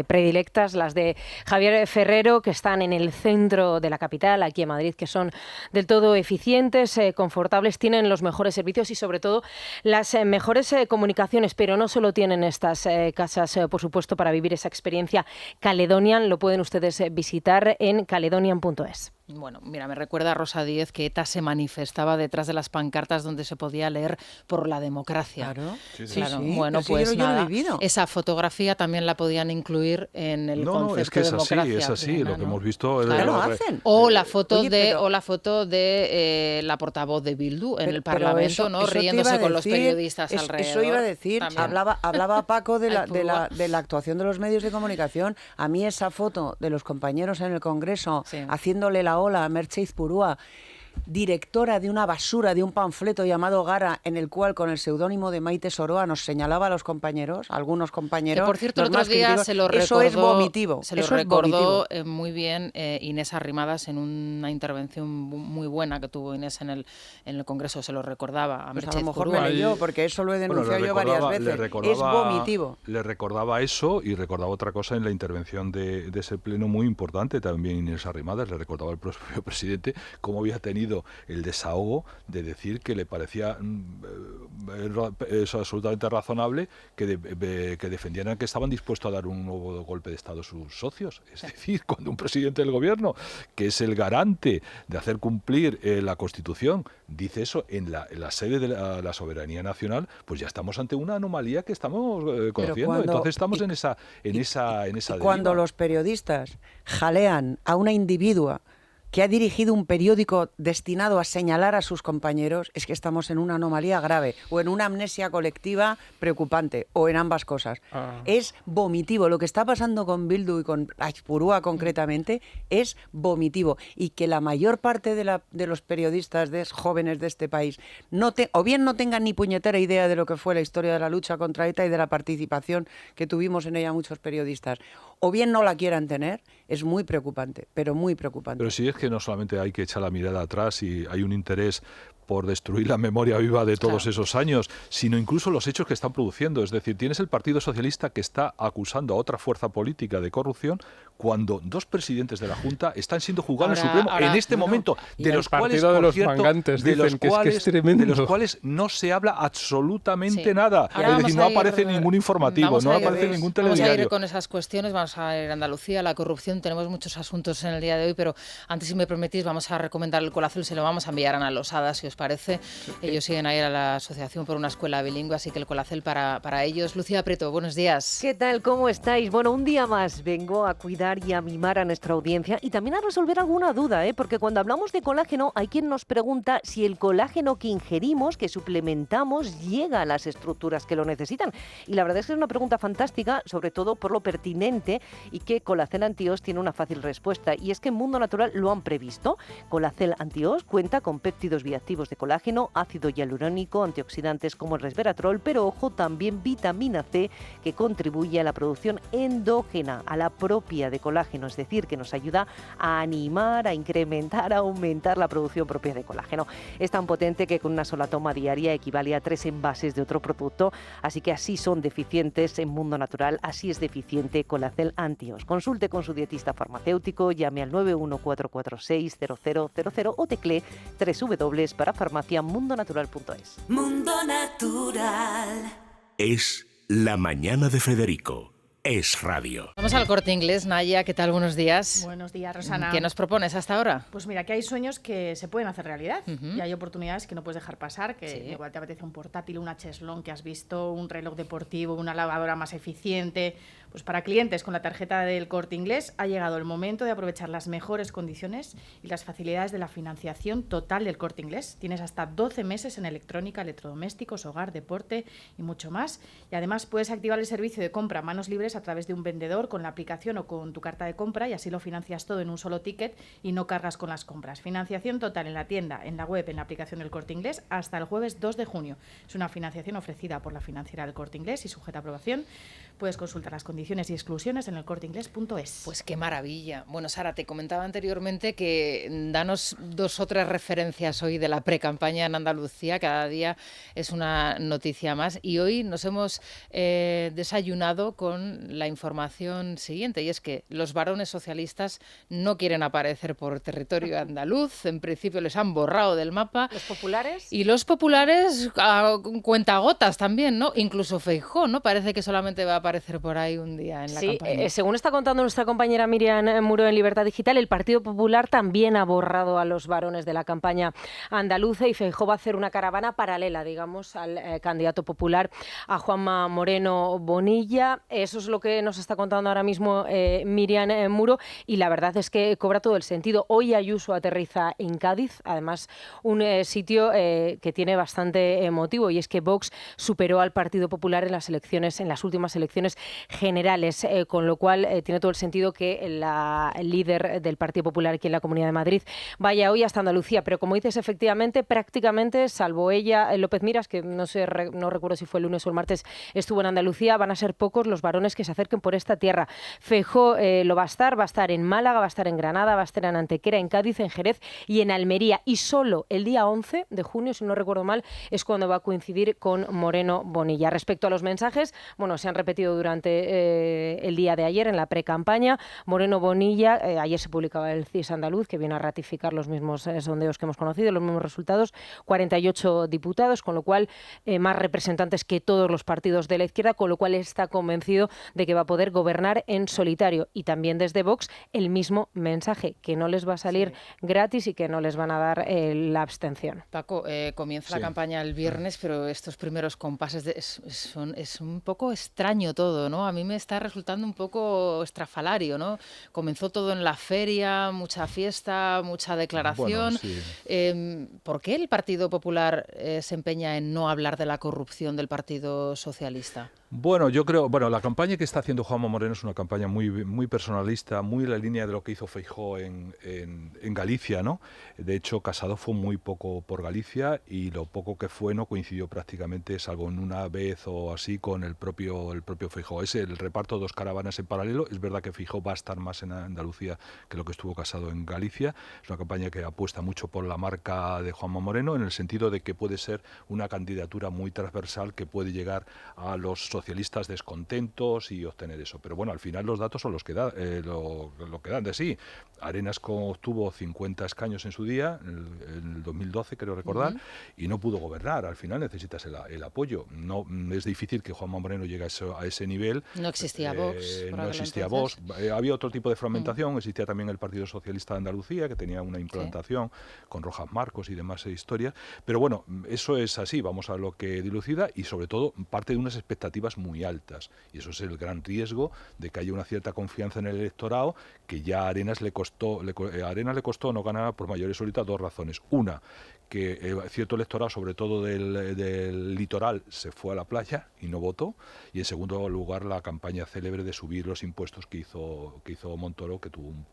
predilectas, las de Javier Ferrero, que están en el centro de la capital, aquí en Madrid, que son del todo eficientes, confortables, tienen los mejores servicios y sobre todo las mejores comunicaciones, pero no solo tienen estas casas, por supuesto, para vivir esa experiencia Caledonian, lo pueden ustedes visitar en caledonian.es. Bueno, mira, me recuerda a Rosa Díez que ETA se manifestaba detrás de las pancartas donde se podía leer por la democracia. Claro, claro. Bueno, pues nada, esa fotografía también la podían incluir en el concepto es que de democracia. Es así, lo que hemos visto. Claro, lo hacen. O la foto de la portavoz de Bildu en el Parlamento, ¿no? Riéndose con los periodistas alrededor. Eso iba a decir. Hablaba Paco de la actuación de los medios de comunicación. A mí esa foto de los compañeros en el Congreso haciéndole la ola a Merche Izpurúa, directora de una basura, de un panfleto llamado Gara, en el cual con el seudónimo de Maite Soroa nos señalaba a los compañeros, a algunos compañeros. Que por cierto, el los otro más día críticos. se lo recordó, eso es vomitivo. Se lo eso recordó es vomitivo. muy bien Inés Arrimadas en una intervención muy buena que tuvo Inés en el Congreso. Se lo recordaba a Pues Merche a lo mejor Zurúa. me leyó, porque eso lo he denunciado yo varias veces. Es vomitivo. Le recordaba eso y recordaba otra cosa en la intervención de ese pleno muy importante, también Inés Arrimadas, le recordaba al propio presidente cómo había tenido el desahogo de decir que le parecía eso absolutamente razonable que defendieran que estaban dispuestos a dar un nuevo golpe de Estado a sus socios. Es decir, cuando un presidente del gobierno, que es el garante de hacer cumplir la Constitución, dice eso en la sede de la soberanía nacional, pues ya estamos ante una anomalía que estamos conociendo. Entonces estamos en esa deriva. Cuando los periodistas jalean a una individua que ha dirigido un periódico destinado a señalar a sus compañeros, es que estamos en una anomalía grave o en una amnesia colectiva preocupante o en ambas cosas. Es vomitivo. Lo que está pasando con Bildu y con Aizpurúa concretamente es vomitivo, y que la mayor parte de los periodistas jóvenes de este país o bien no tengan ni puñetera idea de lo que fue la historia de la lucha contra ETA y de la participación que tuvimos en ella muchos periodistas, o bien no la quieran tener, es muy preocupante, pero muy preocupante. Pero sí es que no solamente hay que echar la mirada atrás y hay un interés por destruir la memoria viva de todos esos años, sino incluso los hechos que están produciendo. Es decir, tienes el Partido Socialista que está acusando a otra fuerza política de corrupción cuando dos presidentes de la Junta están siendo juzgados en el Supremo en este momento, de los cuales, por cierto, de los cuales no se habla absolutamente nada. Es decir, no aparece ningún informativo, no aparece ningún telediario. Vamos a ir con esas cuestiones, vamos a ir a Andalucía, la corrupción, tenemos muchos asuntos en el día de hoy, pero antes, si me permitís, vamos a recomendar el Colazul, se lo vamos a enviar a Ana Losada, si os parece. Ellos siguen ahí a la Asociación por una Escuela Bilingüe, así que el Colacel para ellos. Lucía Prieto, buenos días. ¿Qué tal? ¿Cómo estáis? Bueno, un día más vengo a cuidar y a mimar a nuestra audiencia y también a resolver alguna duda, porque cuando hablamos de colágeno hay quien nos pregunta si el colágeno que ingerimos, que suplementamos, llega a las estructuras que lo necesitan. Y la verdad es que es una pregunta fantástica, sobre todo por lo pertinente, y que Colacel Antios tiene una fácil respuesta, y es que en Mundo Natural lo han previsto. Colacel Antios cuenta con péptidos bioactivos de colágeno, ácido hialurónico, antioxidantes como el resveratrol, pero ojo, también vitamina C, que contribuye a la producción endógena, a la propia de colágeno, es decir, que nos ayuda a animar, a incrementar, a aumentar la producción propia de colágeno. Es tan potente que con una sola toma diaria equivale a 3 envases de otro producto, así que así son deficientes en Mundo Natural, así es deficiente Colacel Antios. Consulte con su dietista farmacéutico, llame al 914460000 o teclee www.parafarmaciamundonatural.es. Mundo Natural. Es La Mañana de Federico. Es radio. Vamos al Corte Inglés. Naya, ¿qué tal? Buenos días. Buenos días, Rosana. ¿Qué nos propones hasta ahora? Pues mira, que hay sueños que se pueden hacer realidad y hay oportunidades que no puedes dejar pasar, que igual te apetece un portátil, una cheslón que has visto, un reloj deportivo, una lavadora más eficiente. Pues para clientes con la tarjeta del Corte Inglés ha llegado el momento de aprovechar las mejores condiciones y las facilidades de la financiación total del Corte Inglés. Tienes hasta 12 meses en electrónica, electrodomésticos, hogar, deporte y mucho más. Y además puedes activar el servicio de compra a manos libres a través de un vendedor con la aplicación o con tu carta de compra, y así lo financias todo en un solo ticket y no cargas con las compras. Financiación total en la tienda, en la web, en la aplicación del Corte Inglés hasta el jueves 2 de junio. Es una financiación ofrecida por la financiera del Corte Inglés y sujeta a aprobación. Puedes consultar las condiciones y exclusiones en elcorteinglés.es. Pues qué maravilla. Bueno, Sara, te comentaba anteriormente que danos 2 o 3 referencias hoy de la pre-campaña en Andalucía. Cada día es una noticia más. Y hoy nos hemos desayunado con la información siguiente, y es que los varones socialistas no quieren aparecer por territorio andaluz. En principio les han borrado del mapa. ¿Los populares? Y los populares a cuentagotas también, ¿no? Incluso Feijóo, ¿no? Parece que solamente va a aparecer por ahí un día en la campaña. Según está contando nuestra compañera Miriam Muro en Libertad Digital, el Partido Popular también ha borrado a los varones de la campaña andaluza, y Feijóo va a hacer una caravana paralela, digamos, al candidato popular, a Juanma Moreno Bonilla. Eso es lo que nos está contando ahora mismo Miriam Muro, y la verdad es que cobra todo el sentido. Hoy Ayuso aterriza en Cádiz, además un sitio que tiene bastante motivo, y es que Vox superó al Partido Popular en las últimas elecciones elecciones generales, con lo cual tiene todo el sentido que la líder del Partido Popular aquí en la Comunidad de Madrid vaya hoy hasta Andalucía. Pero como dices, efectivamente, prácticamente, salvo ella, López Miras, que no recuerdo si fue el lunes o el martes, estuvo en Andalucía, van a ser pocos los varones que se acerquen por esta tierra. Feijóo lo va a estar en Málaga, va a estar en Granada, va a estar en Antequera, en Cádiz, en Jerez y en Almería. Y solo el día 11 de junio, si no recuerdo mal, es cuando va a coincidir con Moreno Bonilla. Respecto a los mensajes, bueno, se han repetido durante el día de ayer en la pre-campaña. Moreno Bonilla, ayer se publicaba el CIS andaluz, que viene a ratificar los mismos sondeos que hemos conocido, los mismos resultados, 48 diputados, con lo cual más representantes que todos los partidos de la izquierda, con lo cual está convencido de que va a poder gobernar en solitario. Y también desde Vox el mismo mensaje, que no les va a salir gratis y que no les van a dar la abstención. Paco, comienza la campaña el viernes, pero estos primeros compases es un poco extraño todo, ¿no? A mí me está resultando un poco estrafalario, ¿no? Comenzó todo en la feria, mucha fiesta, mucha declaración. ¿Por qué el Partido Popular se empeña en no hablar de la corrupción del Partido Socialista? Bueno, yo creo, la campaña que está haciendo Juanma Moreno es una campaña muy personalista, muy en la línea de lo que hizo Feijóo en Galicia, ¿no? De hecho, Casado fue muy poco por Galicia y lo poco que fue no coincidió prácticamente, salvo en una vez o así, con el propio Feijóo. Es el reparto de dos caravanas en paralelo. Es verdad que Feijóo va a estar más en Andalucía que lo que estuvo Casado en Galicia. Es una campaña que apuesta mucho por la marca de Juanma Moreno, en el sentido de que puede ser una candidatura muy transversal que puede llegar a los socialistas descontentos y obtener eso. Pero bueno, al final los datos son los que lo que dan de sí. Arenas obtuvo 50 escaños en su día, en el 2012 creo recordar, y no pudo gobernar. Al final necesitas el apoyo. No es difícil que Juanma Moreno llegue a ese nivel. No existía Vox. No existía Vox. Había otro tipo de fragmentación. Existía también el Partido Socialista de Andalucía, que tenía una implantación con Rojas Marcos y demás historias. Pero bueno, eso es así. Vamos a lo que dilucida y sobre todo parte de unas expectativas muy altas. Y eso es el gran riesgo de que haya una cierta confianza en el electorado, que ya a Arenas le costó no ganar por mayores ahorita dos razones. Una, que cierto electorado, sobre todo del litoral, se fue a la playa y no votó. Y en segundo lugar, la campaña célebre de subir los impuestos que hizo Montoro, que tuvo un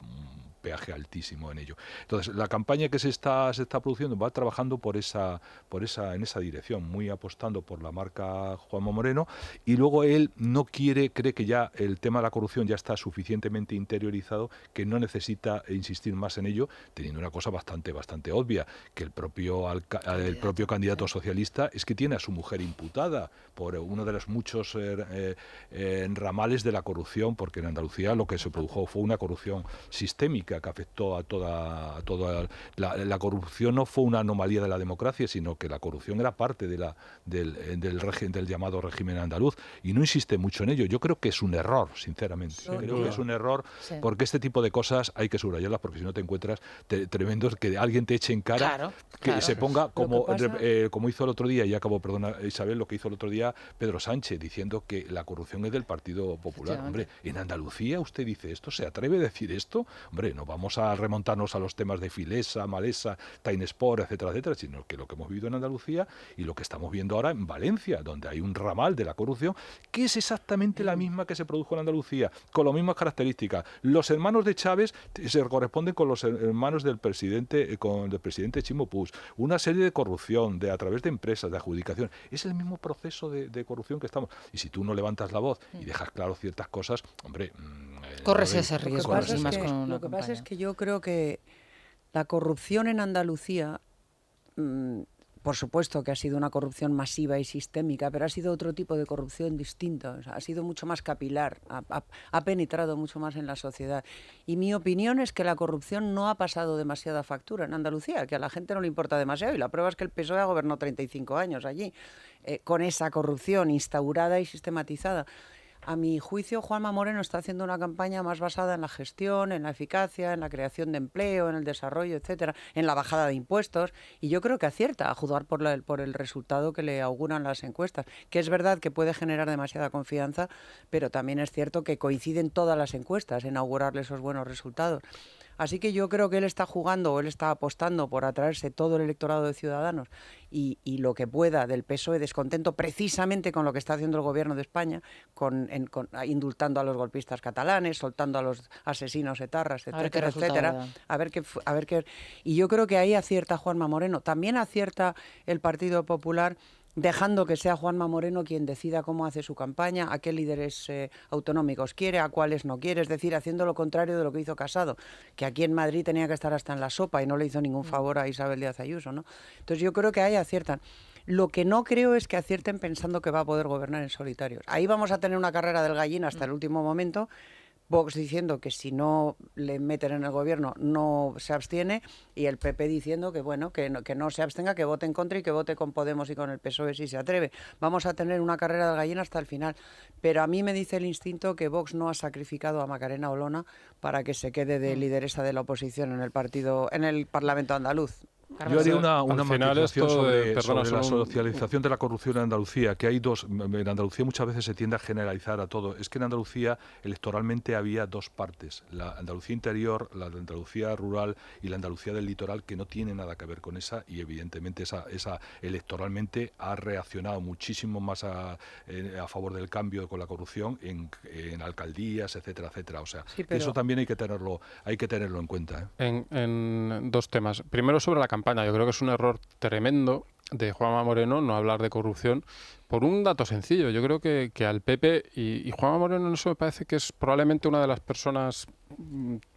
peaje altísimo en ello. Entonces, la campaña que se está produciendo va trabajando en esa dirección, muy apostando por la marca Juanma Moreno, y luego él cree que ya el tema de la corrupción ya está suficientemente interiorizado, que no necesita insistir más en ello, teniendo una cosa bastante obvia, que el propio candidato socialista es que tiene a su mujer imputada por uno de los muchos ramales de la corrupción, porque en Andalucía lo que se produjo fue una corrupción sistémica que afectó a toda la corrupción. No fue una anomalía de la democracia, sino que la corrupción era parte del llamado régimen andaluz, y no insiste mucho en ello. Yo creo que es un error, sinceramente. Creo que es un error, porque este tipo de cosas hay que subrayarlas, porque si no te encuentras tremendos, que alguien te eche en cara, que se ponga como hizo el otro día, y acabó, perdona Isabel, lo que hizo el otro día Pedro Sánchez, diciendo que la corrupción es del Partido Popular. Hombre, en Andalucía usted dice esto, ¿se atreve a decir esto? Hombre, no vamos a remontarnos a los temas de Filesa, Malesa, Tainespor, etcétera, etcétera, sino que lo que hemos vivido en Andalucía y lo que estamos viendo ahora en Valencia, donde hay un ramal de la corrupción que es exactamente la misma que se produjo en Andalucía, con las mismas características. Los hermanos de Chávez se corresponden con los hermanos del presidente Chimo Puig. Una serie de corrupción a través de empresas, de adjudicación. Es el mismo proceso de corrupción que estamos. Y si tú no levantas la voz y dejas claro ciertas cosas, hombre... corres ese riesgo. Lo que pasa es que yo creo que la corrupción en Andalucía... por supuesto que ha sido una corrupción masiva y sistémica, pero ha sido otro tipo de corrupción distinta. O sea, ha sido mucho más capilar, ha penetrado mucho más en la sociedad. Y mi opinión es que la corrupción no ha pasado demasiada factura en Andalucía, que a la gente no le importa demasiado. Y la prueba es que el PSOE ha gobernado 35 años allí, con esa corrupción instaurada y sistematizada. A mi juicio, Juanma Moreno está haciendo una campaña más basada en la gestión, en la eficacia, en la creación de empleo, en el desarrollo, etcétera, en la bajada de impuestos, y yo creo que acierta a juzgar por el resultado que le auguran las encuestas, que es verdad que puede generar demasiada confianza, pero también es cierto que coinciden todas las encuestas en augurarle esos buenos resultados. Así que yo creo que él está jugando o él está apostando por atraerse todo el electorado de Ciudadanos y lo que pueda del PSOE descontento precisamente con lo que está haciendo el gobierno de España, indultando a los golpistas catalanes, soltando a los asesinos etarras, etcétera, etcétera. A ver qué. Y yo creo que ahí acierta Juanma Moreno. También acierta el Partido Popular, dejando que sea Juanma Moreno quien decida cómo hace su campaña, a qué líderes autonómicos quiere, a cuáles no quiere, es decir, haciendo lo contrario de lo que hizo Casado, que aquí en Madrid tenía que estar hasta en la sopa y no le hizo ningún favor a Isabel Díaz Ayuso, ¿no? Entonces yo creo que ahí aciertan. Lo que no creo es que acierten pensando que va a poder gobernar en solitario. Ahí vamos a tener una carrera del gallín hasta el último momento, Vox diciendo que si no le meten en el gobierno no se abstiene, y el PP diciendo que bueno, que no se abstenga, que vote en contra y que vote con Podemos y con el PSOE si se atreve. Vamos a tener una carrera del gallina hasta el final. Pero a mí me dice el instinto que Vox no ha sacrificado a Macarena Olona para que se quede de lideresa de la oposición en el Parlamento andaluz. Yo haría una matización sobre la socialización de la corrupción en Andalucía, que hay dos. En Andalucía muchas veces se tiende a generalizar a todo. Es que en Andalucía electoralmente había dos partes, la Andalucía interior, la de Andalucía rural y la Andalucía del litoral, que no tiene nada que ver con esa, y evidentemente esa electoralmente ha reaccionado muchísimo más a favor del cambio con la corrupción en alcaldías, etcétera, etcétera. O sea, sí, eso también hay que tenerlo en cuenta. En dos temas. Primero, sobre la campaña. Yo creo que es un error tremendo de Juanma Moreno no hablar de corrupción por un dato sencillo. Yo creo que al PP y Juanma Moreno, en eso me parece que es probablemente una de las personas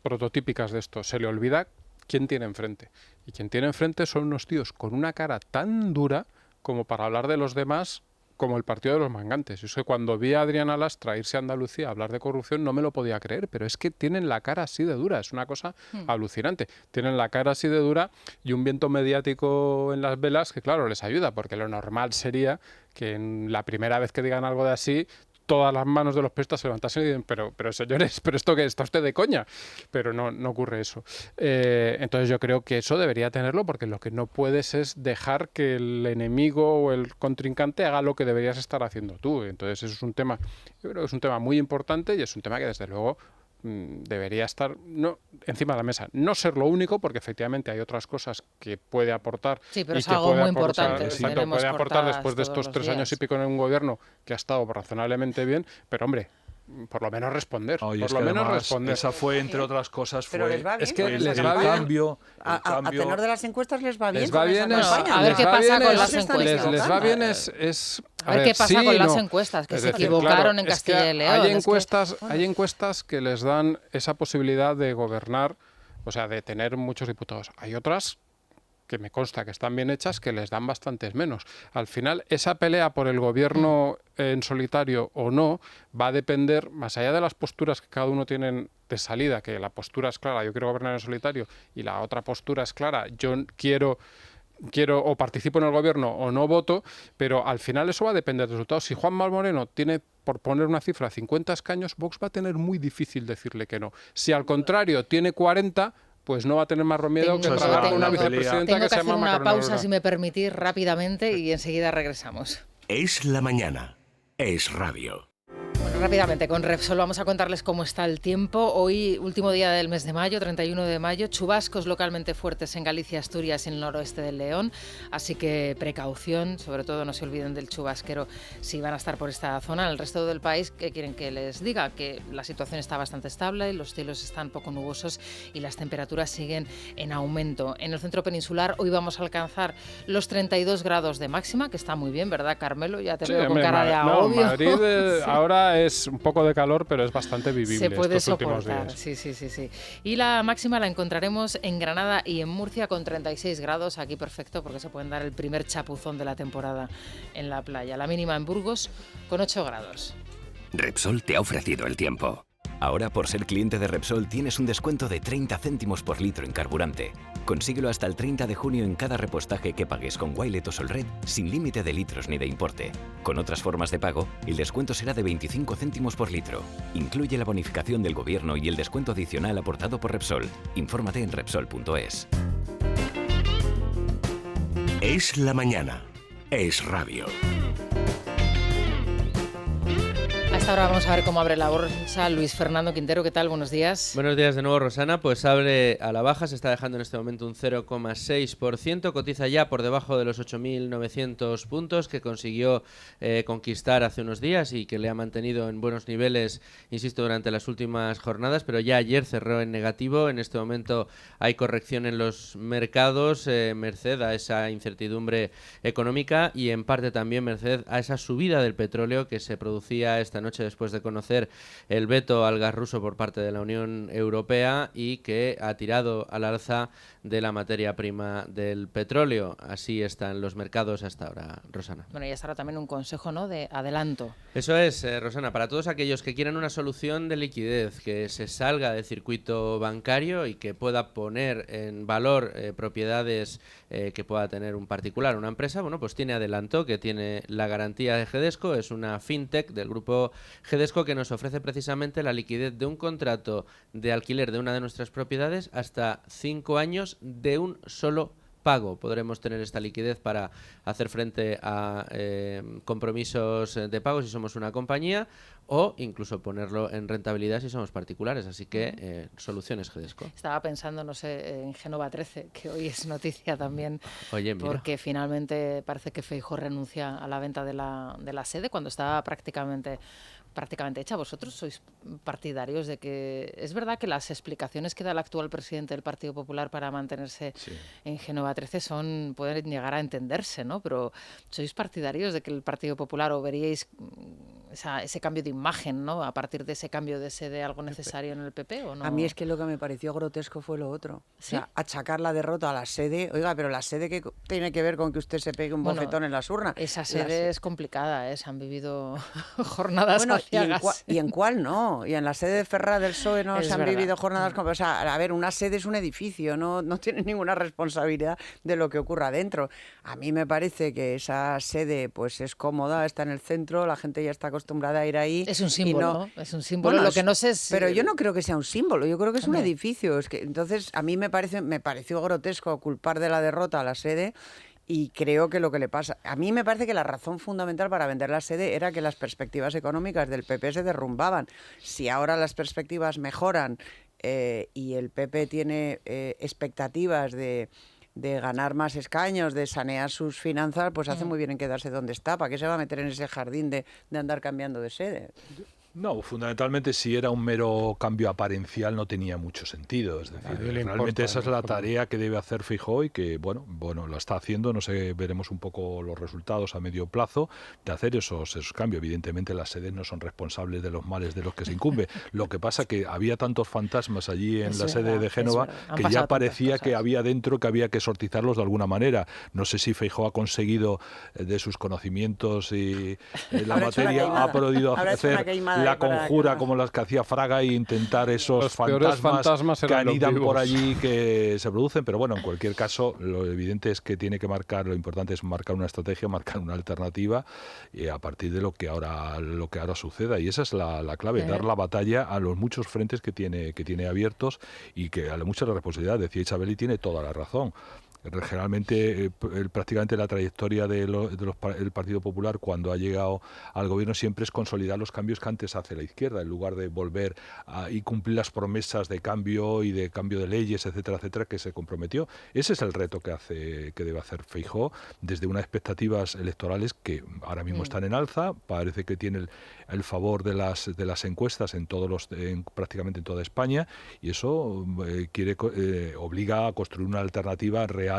prototípicas de esto. Se le olvida quién tiene enfrente. Y quien tiene enfrente son unos tíos con una cara tan dura como para hablar de los demás como el partido de los mangantes. Yo sé, cuando vi a Adriana Lastra irse a Andalucía a hablar de corrupción no me lo podía creer, pero es que tienen la cara así de dura, es una cosa alucinante. Tienen la cara así de dura y un viento mediático en las velas que, claro, les ayuda, porque lo normal sería que en la primera vez que digan algo de así, todas las manos de los periodistas se levantasen y dicen, pero señores, ¿pero esto qué? ¿Está usted de coña? Pero no ocurre eso. Entonces yo creo que eso debería tenerlo, porque lo que no puedes es dejar que el enemigo o el contrincante haga lo que deberías estar haciendo tú. Entonces eso es un tema, yo creo que es un tema muy importante y es un tema que desde luego debería estar encima de la mesa. No ser lo único, porque efectivamente hay otras cosas que puede aportar. Sí, pero es algo muy importante. Exacto, puede aportar después de estos 3 años y pico en un gobierno que ha estado razonablemente bien, pero hombre, por lo menos responder. Esa fue, entre otras cosas, es que les va bien. A tenor de las encuestas les va bien. Les va bien. A ver qué pasa con las encuestas. Les va bien a ver qué pasa con las encuestas, que se equivocaron en Castilla y León. Hay encuestas que les dan esa posibilidad de gobernar, o sea, de tener muchos diputados. Hay otras que me consta que están bien hechas, que les dan bastantes menos. Al final, esa pelea por el gobierno en solitario o no va a depender, más allá de las posturas que cada uno tiene de salida, que la postura es clara, yo quiero gobernar en solitario, y la otra postura es clara, yo quiero o participo en el gobierno o no voto, pero al final eso va a depender del resultado. Si Juanma Moreno tiene, por poner una cifra, 50 escaños, Vox va a tener muy difícil decirle que no. Si al contrario tiene 40, pues no va a tener más remedio que tragar una vicepresidenta que se llama Macarena Olona. Tengo que hacer una pausa, si me permitís, rápidamente, y enseguida regresamos. Es la mañana. Es radio. Bueno, rápidamente, con Repsol vamos a contarles cómo está el tiempo. Hoy, último día del mes de mayo, 31 de mayo, chubascos localmente fuertes en Galicia, Asturias y el noroeste del León. Así que precaución, sobre todo no se olviden del chubasquero si van a estar por esta zona. En el resto del país, ¿qué quieren que les diga? Que la situación está bastante estable, los cielos están poco nubosos y las temperaturas siguen en aumento. En el centro peninsular hoy vamos a alcanzar los 32 grados de máxima, que está muy bien, ¿verdad, Carmelo? Ya te veo con cara de agobio. Madrid ahora es un poco de calor, pero es bastante vivible. Se puede estos soportar, últimos días. Sí. Y la máxima la encontraremos en Granada y en Murcia con 36 grados. Aquí perfecto, porque se pueden dar el primer chapuzón de la temporada en la playa. La mínima en Burgos con 8 grados. Repsol te ha ofrecido el tiempo. Ahora, por ser cliente de Repsol, tienes un descuento de 30 céntimos por litro en carburante. Consíguelo hasta el 30 de junio en cada repostaje que pagues con Wilet o Solred, sin límite de litros ni de importe. Con otras formas de pago, el descuento será de 25 céntimos por litro. Incluye la bonificación del gobierno y el descuento adicional aportado por Repsol. Infórmate en Repsol.es. Es la mañana. Es radio. esta hora vamos a ver cómo abre la bolsa Luis Fernando Quintero. ¿Qué tal? Buenos días. Buenos días de nuevo, Rosana. Pues abre a la baja, se está dejando en este momento un 0,6%, cotiza ya por debajo de los 8.900 puntos que consiguió conquistar hace unos días y que le ha mantenido en buenos niveles, insisto, durante las últimas jornadas, pero ya ayer cerró en negativo. En este momento hay corrección en los mercados, merced a esa incertidumbre económica y en parte también merced a esa subida del petróleo que se producía esta noche después de conocer el veto al gas ruso por parte de la Unión Europea y que ha tirado al alza de la materia prima del petróleo. Así están los mercados hasta ahora, Rosana. Bueno, y hasta ahora también un consejo, ¿no?, de adelanto. Eso es, Rosana, para todos aquellos que quieran una solución de liquidez, que se salga del circuito bancario y que pueda poner en valor propiedades que pueda tener un particular, una empresa, bueno, pues tiene adelanto, que tiene la garantía de GEDESCO, es una fintech del grupo GEDESCO que nos ofrece precisamente la liquidez de un contrato de alquiler de una de nuestras propiedades hasta 5 años de un solo pago. Podremos tener esta liquidez para hacer frente a compromisos de pago si somos una compañía o incluso ponerlo en rentabilidad si somos particulares. Así que soluciones GEDESCO. Estaba pensando, no sé, en Génova 13, que hoy es noticia también. Oye, mira. Porque finalmente parece que Feijóo renuncia a la venta de la sede cuando estaba prácticamente hecha. ¿Vosotros sois partidarios de que es verdad que las explicaciones que da el actual presidente del Partido Popular para mantenerse en Génova 13 pueden llegar a entenderse, ¿no? Pero ¿sois partidarios de que el Partido Popular o veríais ese cambio de imagen, ¿no?, a partir de ese cambio de sede algo necesario en el PP o no? A mí es que lo que me pareció grotesco fue lo otro. ¿Sí? O sea, achacar la derrota a la sede. Oiga, pero la sede que tiene que ver con que usted se pegue un bofetón en las urnas. Esa sede es complicada, se han vivido jornadas aciagas. ¿Y en cuál no? Y en la sede de Ferraz del PSOE no se han vivido jornadas como... O sea, a ver, una sede es un edificio, no tiene ninguna responsabilidad de lo que ocurra dentro. A mí me parece que esa sede pues es cómoda, está en el centro, la gente ya está acostumbrada a ir ahí. Es un símbolo, ¿no? Es un símbolo. Bueno, lo que no sé es... Pero yo no creo que sea un símbolo, yo creo que es un edificio. Es que, entonces, a mí me pareció grotesco culpar de la derrota a la sede. Y creo que lo que le pasa... A mí me parece que la razón fundamental para vender la sede era que las perspectivas económicas del PP se derrumbaban. Si ahora las perspectivas mejoran y el PP tiene expectativas de ganar más escaños, de sanear sus finanzas, pues hace muy bien en quedarse donde está. ¿Para qué se va a meter en ese jardín de andar cambiando de sede? No, fundamentalmente si era un mero cambio aparencial no tenía mucho sentido. Es decir, realmente esa es la tarea que debe hacer Feijóo y que, bueno, lo está haciendo. No sé, veremos un poco los resultados a medio plazo de hacer esos cambios. Evidentemente las sedes no son responsables de los males de los que se incumbe. Lo que pasa que había tantos fantasmas allí en la sede de Génova que ya parecía que había dentro que había que sortizarlos de alguna manera. No sé si Feijóo ha conseguido de sus conocimientos y la materia ha podido hacer la conjura como las que hacía Fraga e intentar esos fantasmas que anidan por allí que se producen, pero bueno, en cualquier caso lo evidente es que tiene que marcar, lo importante es marcar una estrategia, marcar una alternativa a partir de lo que ahora suceda, y esa es la clave, dar la batalla a los muchos frentes que tiene abiertos y que a mucha responsabilidad. Decía Isabel y tiene toda la razón. Generalmente, prácticamente la trayectoria del Partido Popular cuando ha llegado al gobierno siempre es consolidar los cambios que antes hace la izquierda, en lugar de volver y cumplir las promesas de cambio y de cambio de leyes, etcétera, etcétera, que se comprometió. Ese es el reto que debe hacer Feijóo desde unas expectativas electorales que ahora mismo están en alza. Parece que tiene el favor de las encuestas prácticamente en toda España, y eso obliga a construir una alternativa real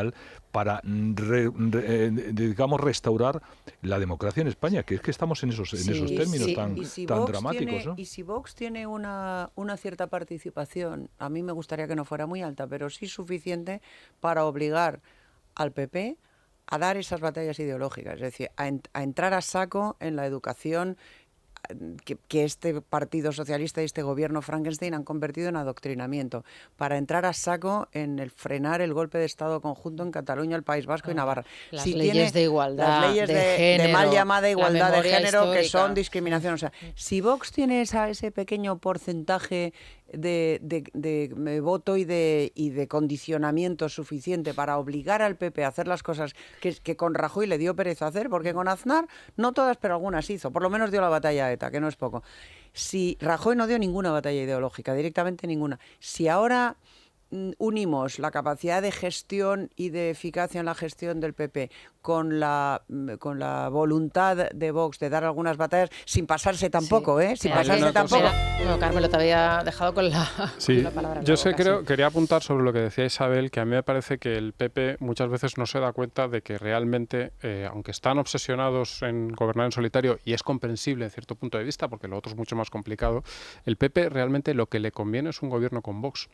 para, digamos, restaurar la democracia en España, que es que estamos en esos términos tan dramáticos, ¿no? Y si Vox tiene una cierta participación, a mí me gustaría que no fuera muy alta, pero sí suficiente para obligar al PP a dar esas batallas ideológicas, es decir, a entrar a saco en la educación que este Partido Socialista y este gobierno Frankenstein han convertido en adoctrinamiento, para entrar a saco en el frenar el golpe de Estado conjunto en Cataluña, el País Vasco y Navarra. Las leyes de igualdad, las leyes de género, de mal llamada igualdad de género, histórica, que son discriminación. O sea, si Vox tiene ese pequeño porcentaje de voto y de condicionamiento suficiente para obligar al PP a hacer las cosas que con Rajoy le dio pereza hacer, porque con Aznar no todas, pero algunas hizo. Por lo menos dio la batalla a ETA, que no es poco. Si Rajoy no dio ninguna batalla ideológica, directamente ninguna. Si ahora unimos la capacidad de gestión y de eficacia en la gestión del PP con la voluntad de Vox de dar algunas batallas sin pasarse tampoco, sin pasarse tampoco. Bueno, Carmelo, te había dejado con la, sí, con la palabra. Yo quería apuntar sobre lo que decía Isabel, que a mí me parece que el PP muchas veces no se da cuenta de que realmente, aunque están obsesionados en gobernar en solitario, y es comprensible en cierto punto de vista, porque lo otro es mucho más complicado, el PP realmente lo que le conviene es un gobierno con Vox.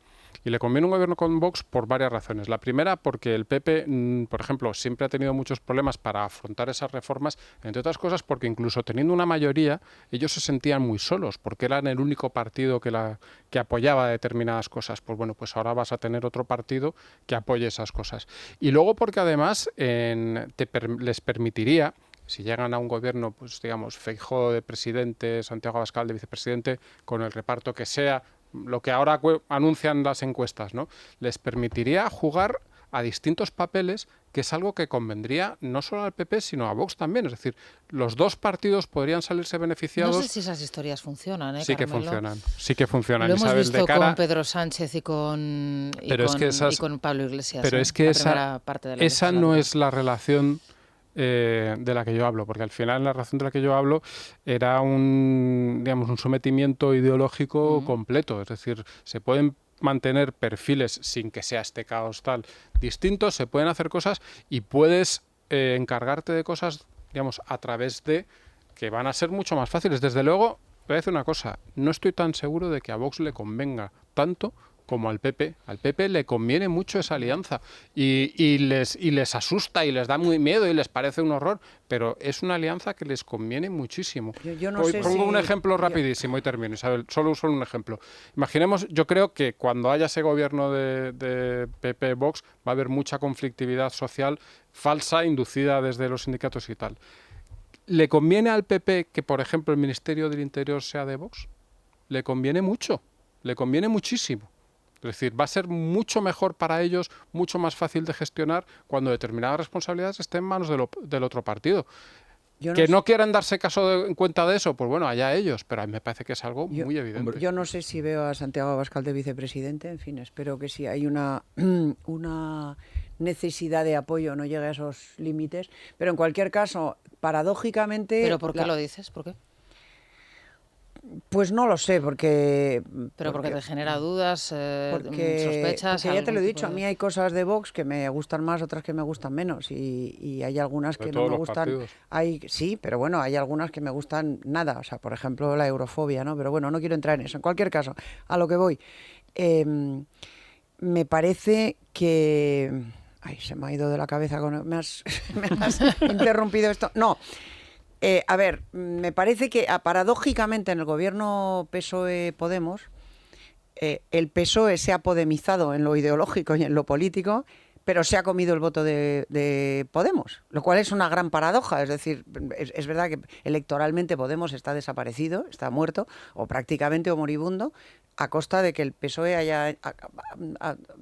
Y le conviene un gobierno con Vox por varias razones. La primera, porque el PP, por ejemplo, siempre ha tenido muchos problemas para afrontar esas reformas, entre otras cosas porque incluso teniendo una mayoría, ellos se sentían muy solos, porque eran el único partido que apoyaba determinadas cosas. Pues bueno, pues ahora vas a tener otro partido que apoye esas cosas. Y luego porque además les permitiría, si llegan a un gobierno, pues digamos, Feijóo de presidente, Santiago Abascal de vicepresidente, con el reparto que sea, lo que ahora anuncian las encuestas, ¿no? Les permitiría jugar a distintos papeles, que es algo que convendría no solo al PP, sino a Vox también. Es decir, los dos partidos podrían salirse beneficiados. No sé si esas historias funcionan, Sí, Carmelo. sí que funcionan. Lo hemos Isabel, visto con Pedro Sánchez y con Pablo Iglesias. Pero es que esa no es la relación de la que yo hablo, porque al final la razón de la que yo hablo era un sometimiento ideológico completo, es decir, se pueden mantener perfiles sin que sea este caos tal distintos, se pueden hacer cosas y puedes encargarte de cosas, digamos, a través de que van a ser mucho más fáciles. Desde luego, voy a decir una cosa, no estoy tan seguro de que a Vox le convenga tanto como al PP. Al PP le conviene mucho esa alianza y les asusta y les da muy miedo y les parece un horror, pero es una alianza que les conviene muchísimo. Pongo un ejemplo rapidísimo y termino, Isabel, solo un ejemplo. Imaginemos, yo creo que cuando haya ese gobierno de PP-Vox va a haber mucha conflictividad social falsa, inducida desde los sindicatos y tal. ¿Le conviene al PP que, por ejemplo, el Ministerio del Interior sea de Vox? Le conviene mucho, le conviene muchísimo. Es decir, va a ser mucho mejor para ellos, mucho más fácil de gestionar cuando determinadas responsabilidades estén en manos del otro partido. No quieran darse en cuenta de eso, pues bueno, allá ellos, pero a mí me parece que es algo muy evidente. Yo no sé si veo a Santiago Abascal de vicepresidente, en fin, espero que si hay una necesidad de apoyo no llegue a esos límites, pero en cualquier caso, paradójicamente... ¿Pero por qué lo dices? ¿Por qué? Pues no lo sé, porque te genera dudas, sospechas. Porque ya te lo he dicho, a mí hay cosas de Vox que me gustan más, otras que me gustan menos, y hay algunas que no me gustan. Sí, pero bueno, hay algunas que me gustan nada, o sea, por ejemplo, la eurofobia, ¿no? Pero bueno, no quiero entrar en eso. En cualquier caso, a lo que voy, me parece que... Ay, se me ha ido de la cabeza, me has interrumpido esto. No. A ver, me parece que paradójicamente en el gobierno PSOE-Podemos, el PSOE se ha podemizado en lo ideológico y en lo político, pero se ha comido el voto de Podemos, lo cual es una gran paradoja. Es decir, es verdad que electoralmente Podemos está desaparecido, está muerto, o prácticamente o moribundo, a costa de que el PSOE haya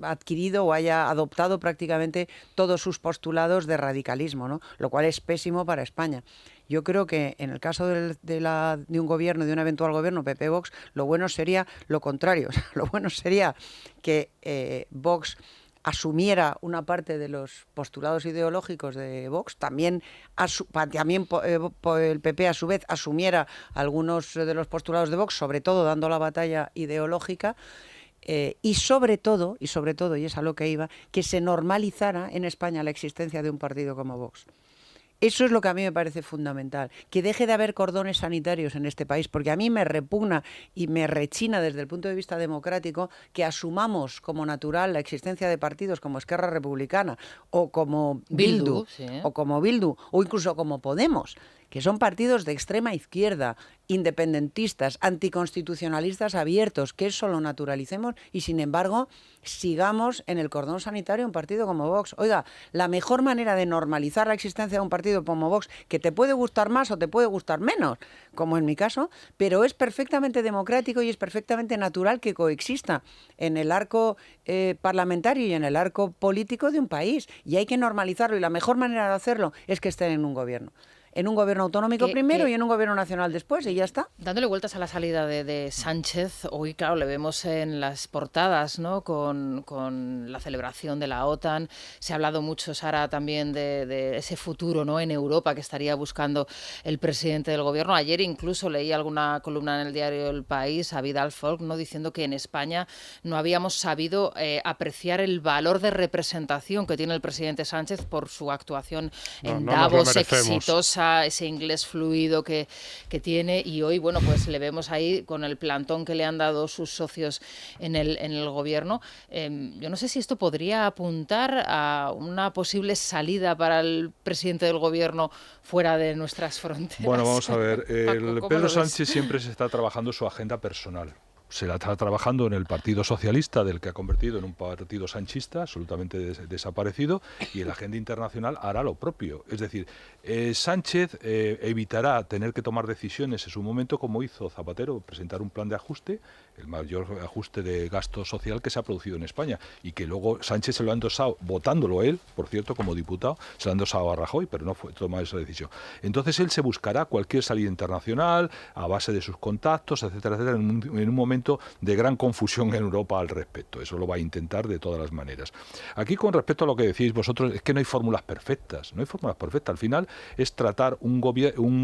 adquirido o haya adoptado prácticamente todos sus postulados de radicalismo, ¿no? Lo cual es pésimo para España. Yo creo que en el caso de un gobierno, de un eventual gobierno PP-Vox, lo bueno sería lo contrario. O sea, lo bueno sería que Vox asumiera una parte de los postulados ideológicos de Vox, también el PP a su vez asumiera algunos de los postulados de Vox, sobre todo dando la batalla ideológica, y sobre todo, y es a lo que iba, que se normalizara en España la existencia de un partido como Vox. Eso es lo que a mí me parece fundamental, que deje de haber cordones sanitarios en este país, porque a mí me repugna y me rechina desde el punto de vista democrático que asumamos como natural la existencia de partidos como Esquerra Republicana o como Bildu, o incluso como Podemos, que son partidos de extrema izquierda, independentistas, anticonstitucionalistas abiertos, que eso lo naturalicemos y, sin embargo, sigamos en el cordón sanitario un partido como Vox. Oiga, la mejor manera de normalizar la existencia de un partido como Vox, que te puede gustar más o te puede gustar menos, como en mi caso, pero es perfectamente democrático y es perfectamente natural que coexista en el arco parlamentario y en el arco político de un país. Y hay que normalizarlo, y la mejor manera de hacerlo es que estén en un gobierno. En un gobierno autonómico primero y en un gobierno nacional después, y ya está. Dándole vueltas a la salida de Sánchez, hoy, claro, le vemos en las portadas, ¿no?, con la celebración de la OTAN. Se ha hablado mucho, Sara, también de ese futuro, ¿no?, en Europa que estaría buscando el presidente del gobierno. Ayer incluso leí alguna columna en el diario El País, a Vidal Folk, ¿no?, diciendo que en España no habíamos sabido apreciar el valor de representación que tiene el presidente Sánchez por su actuación en Davos, exitosa, ese inglés fluido que tiene, y hoy, bueno, pues le vemos ahí con el plantón que le han dado sus socios en el gobierno. Yo no sé si esto podría apuntar a una posible salida para el presidente del gobierno fuera de nuestras fronteras. Bueno, vamos a ver, Paco, Pedro Sánchez siempre se está trabajando su agenda personal. Se la está trabajando en el Partido Socialista, del que ha convertido en un partido sanchista, absolutamente desaparecido, y en la agenda internacional hará lo propio. Es decir, Sánchez evitará tener que tomar decisiones en su momento, como hizo Zapatero, presentar un plan de ajuste, el mayor ajuste de gasto social que se ha producido en España, y que luego Sánchez se lo ha endosado, votándolo él, por cierto, como diputado, se lo ha endosado a Rajoy, pero no fue tomar esa decisión. Entonces él se buscará cualquier salida internacional, a base de sus contactos, etcétera, etcétera, en un momento de gran confusión en Europa al respecto. Eso lo va a intentar de todas las maneras. Aquí, con respecto a lo que decís vosotros, es que no hay fórmulas perfectas. No hay fórmulas perfectas. Al final es tratar un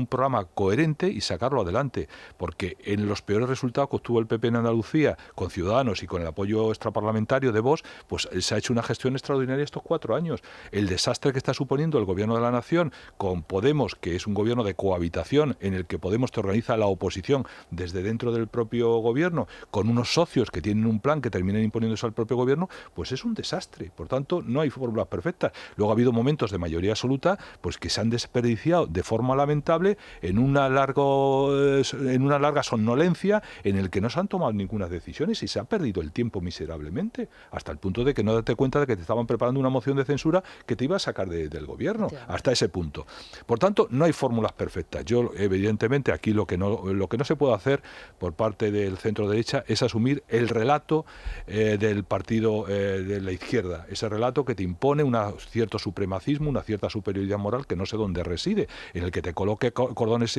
programa coherente y sacarlo adelante. Porque en los peores resultados que obtuvo el PP en Andalucía, con Ciudadanos y con el apoyo extraparlamentario de Vox, pues se ha hecho una gestión extraordinaria estos 4 años. El desastre que está suponiendo el gobierno de la nación con Podemos, que es un gobierno de cohabitación en el que Podemos te organiza la oposición desde dentro del propio gobierno, con unos socios que tienen un plan que terminan imponiéndose al propio gobierno, pues es un desastre. Por tanto, no hay fórmulas perfectas. Luego ha habido momentos de mayoría absoluta pues que se han desperdiciado de forma lamentable en una larga somnolencia en el que no se han tomado ninguna decisión y se ha perdido el tiempo miserablemente, hasta el punto de que no date cuenta de que te estaban preparando una moción de censura que te iba a sacar del gobierno, hasta ese punto. Por tanto, no hay fórmulas perfectas. Yo, evidentemente, aquí lo que no se puede hacer por parte del centro derecha es asumir el relato del partido de la izquierda, ese relato que te impone un cierto supremacismo, una cierta superioridad moral que no sé dónde reside, en el que te coloque cordones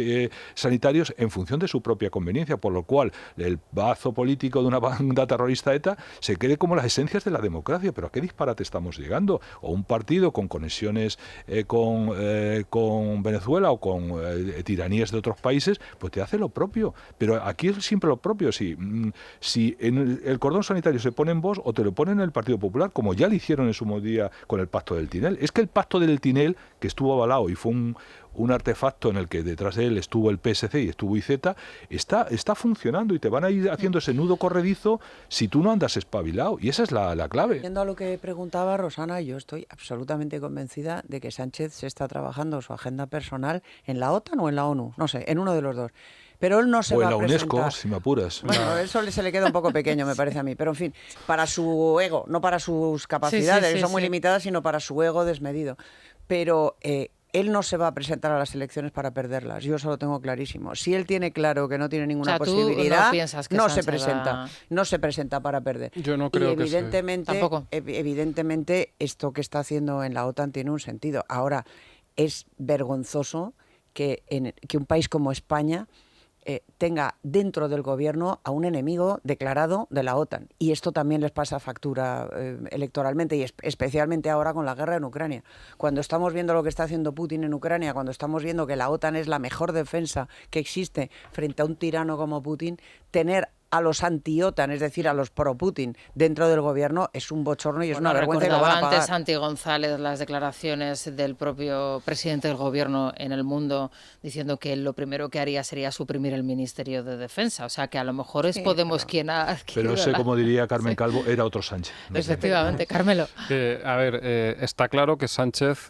sanitarios en función de su propia conveniencia, por lo cual el bazo político de una banda terrorista ETA se quede como las esencias de la democracia. Pero ¿a qué disparate estamos llegando? O un partido con conexiones con Venezuela o con tiranías de otros países, pues te hace lo propio. Pero aquí es siempre lo propio. Si en el cordón sanitario se pone en Vox o te lo ponen en el Partido Popular, como ya lo hicieron en su día con el Pacto del Tinel. Es que el Pacto del Tinel, que estuvo avalado y fue un artefacto en el que detrás de él estuvo el PSC y estuvo IZ, está funcionando y te van a ir haciendo ese nudo corredizo si tú no andas espabilado. Y esa es la clave. Viendo a lo que preguntaba Rosana, yo estoy absolutamente convencida de que Sánchez se está trabajando su agenda personal en la OTAN o en la ONU, no sé, en uno de los dos. Pero él no se va a presentar. O en la UNESCO, si me apuras. Bueno, eso se le queda un poco pequeño, me parece a mí. Pero, en fin, para su ego, no para sus capacidades, que son muy limitadas, sino para su ego desmedido. Pero él no se va a presentar a las elecciones para perderlas. Yo eso lo tengo clarísimo. Si él tiene claro que no tiene ninguna posibilidad, no se presenta. No se presenta para perder. Yo no creo que evidentemente, esto que está haciendo en la OTAN tiene un sentido. Ahora, es vergonzoso que un país como España tenga dentro del gobierno a un enemigo declarado de la OTAN. Y esto también les pasa factura electoralmente, y especialmente ahora con la guerra en Ucrania. Cuando estamos viendo lo que está haciendo Putin en Ucrania, cuando estamos viendo que la OTAN es la mejor defensa que existe frente a un tirano como Putin, tener a los anti-OTAN, es decir, a los pro-Putin dentro del gobierno, es un bochorno y es una vergüenza y lo van a pagar. Antes Santi González las declaraciones del propio presidente del gobierno en El Mundo diciendo que lo primero que haría sería suprimir el Ministerio de Defensa. O sea, que a lo mejor es Podemos quien ha... Pero ese, como diría Carmen Calvo, era otro Sánchez. Efectivamente, Carmelo. A ver, está claro que Sánchez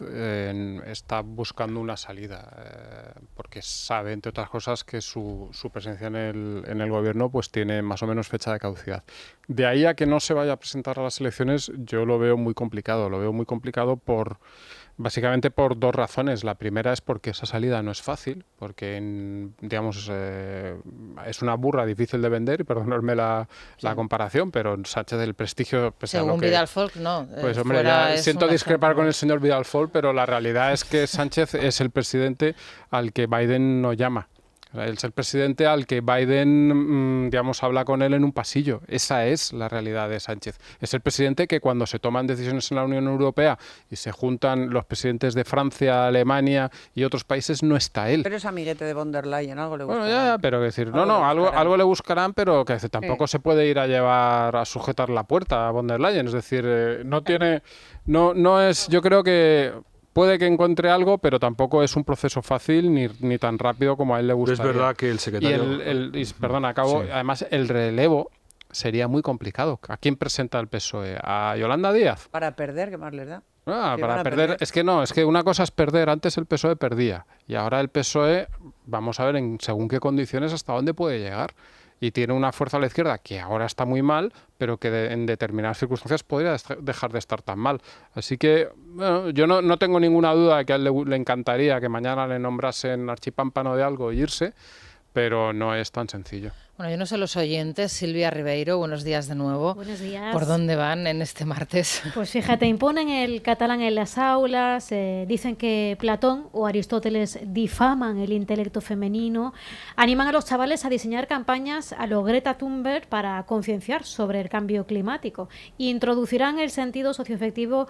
está buscando una salida, porque sabe, entre otras cosas, que su presencia en el gobierno pues tiene más o menos fecha de caducidad. De ahí a que no se vaya a presentar a las elecciones, yo lo veo muy complicado. Lo veo muy complicado básicamente por dos razones. La primera es porque esa salida no es fácil, porque digamos es una burra difícil de vender, y perdonadme la comparación, pero Sánchez, el prestigio... Según Vidal Folk, no. Pues hombre, ya siento discrepar con el señor Vidal Folk, pero la realidad es que Sánchez es el presidente al que Biden no llama. Es el presidente al que Biden, digamos, habla con él en un pasillo. Esa es la realidad de Sánchez. Es el presidente que cuando se toman decisiones en la Unión Europea y se juntan los presidentes de Francia, Alemania y otros países, no está él. Pero es amiguete de von der Leyen, algo le buscarán. Bueno, ya, pero decir, algo le buscarán, pero que tampoco se puede ir a sujetar la puerta a von der Leyen. Es decir, no es, yo creo que... Puede que encuentre algo, pero tampoco es un proceso fácil ni tan rápido como a él le gustaría. Es verdad que el secretario... Sí. Además, el relevo sería muy complicado. ¿A quién presenta el PSOE? ¿A Yolanda Díaz? Para perder, ¿qué más les da? Para perder. Es que una cosa es perder. Antes el PSOE perdía. Y ahora el PSOE, vamos a ver según qué condiciones hasta dónde puede llegar. Y tiene una fuerza a la izquierda que ahora está muy mal, pero que en determinadas circunstancias podría dejar de estar tan mal. Así que bueno, yo no tengo ninguna duda de que a él le encantaría que mañana le nombrasen archipámpano de algo e irse, pero no es tan sencillo. Bueno, yo no sé los oyentes. Silvia Ribeiro, buenos días de nuevo. Buenos días. ¿Por dónde van en este martes? Pues fíjate, imponen el catalán en las aulas, dicen que Platón o Aristóteles difaman el intelecto femenino, animan a los chavales a diseñar campañas a lo Greta Thunberg para concienciar sobre el cambio climático, introducirán el sentido socioafectivo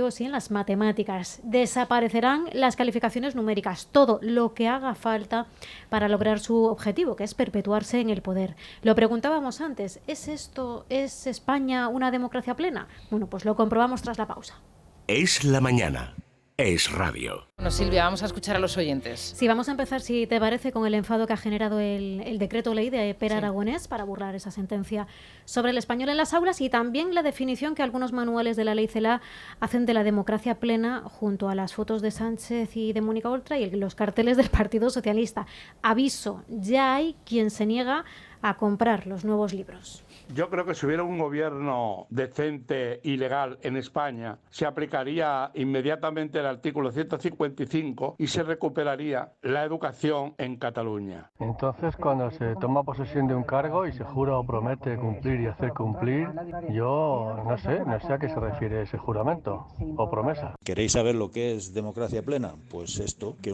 sí, en las matemáticas, desaparecerán las calificaciones numéricas, todo lo que haga falta para lograr su objetivo, que es perpetuar en el poder. Lo preguntábamos antes, ¿es España una democracia plena? Bueno, pues lo comprobamos tras la pausa. Es la mañana. Es radio. Bueno, Silvia, vamos a escuchar a los oyentes. Sí, vamos a empezar, si te parece, con el enfado que ha generado el decreto ley de Pere Aragonés para burlar esa sentencia sobre el español en las aulas, y también la definición que algunos manuales de la ley CELA hacen de la democracia plena junto a las fotos de Sánchez y de Mónica Oltra y los carteles del Partido Socialista. Aviso, ya hay quien se niega a comprar los nuevos libros. Yo creo que si hubiera un gobierno decente y legal en España, se aplicaría inmediatamente el artículo 155 y se recuperaría la educación en Cataluña. Entonces, cuando se toma posesión de un cargo y se jura o promete cumplir y hacer cumplir, yo no sé a qué se refiere ese juramento o promesa. ¿Queréis saber lo que es democracia plena? Pues esto, que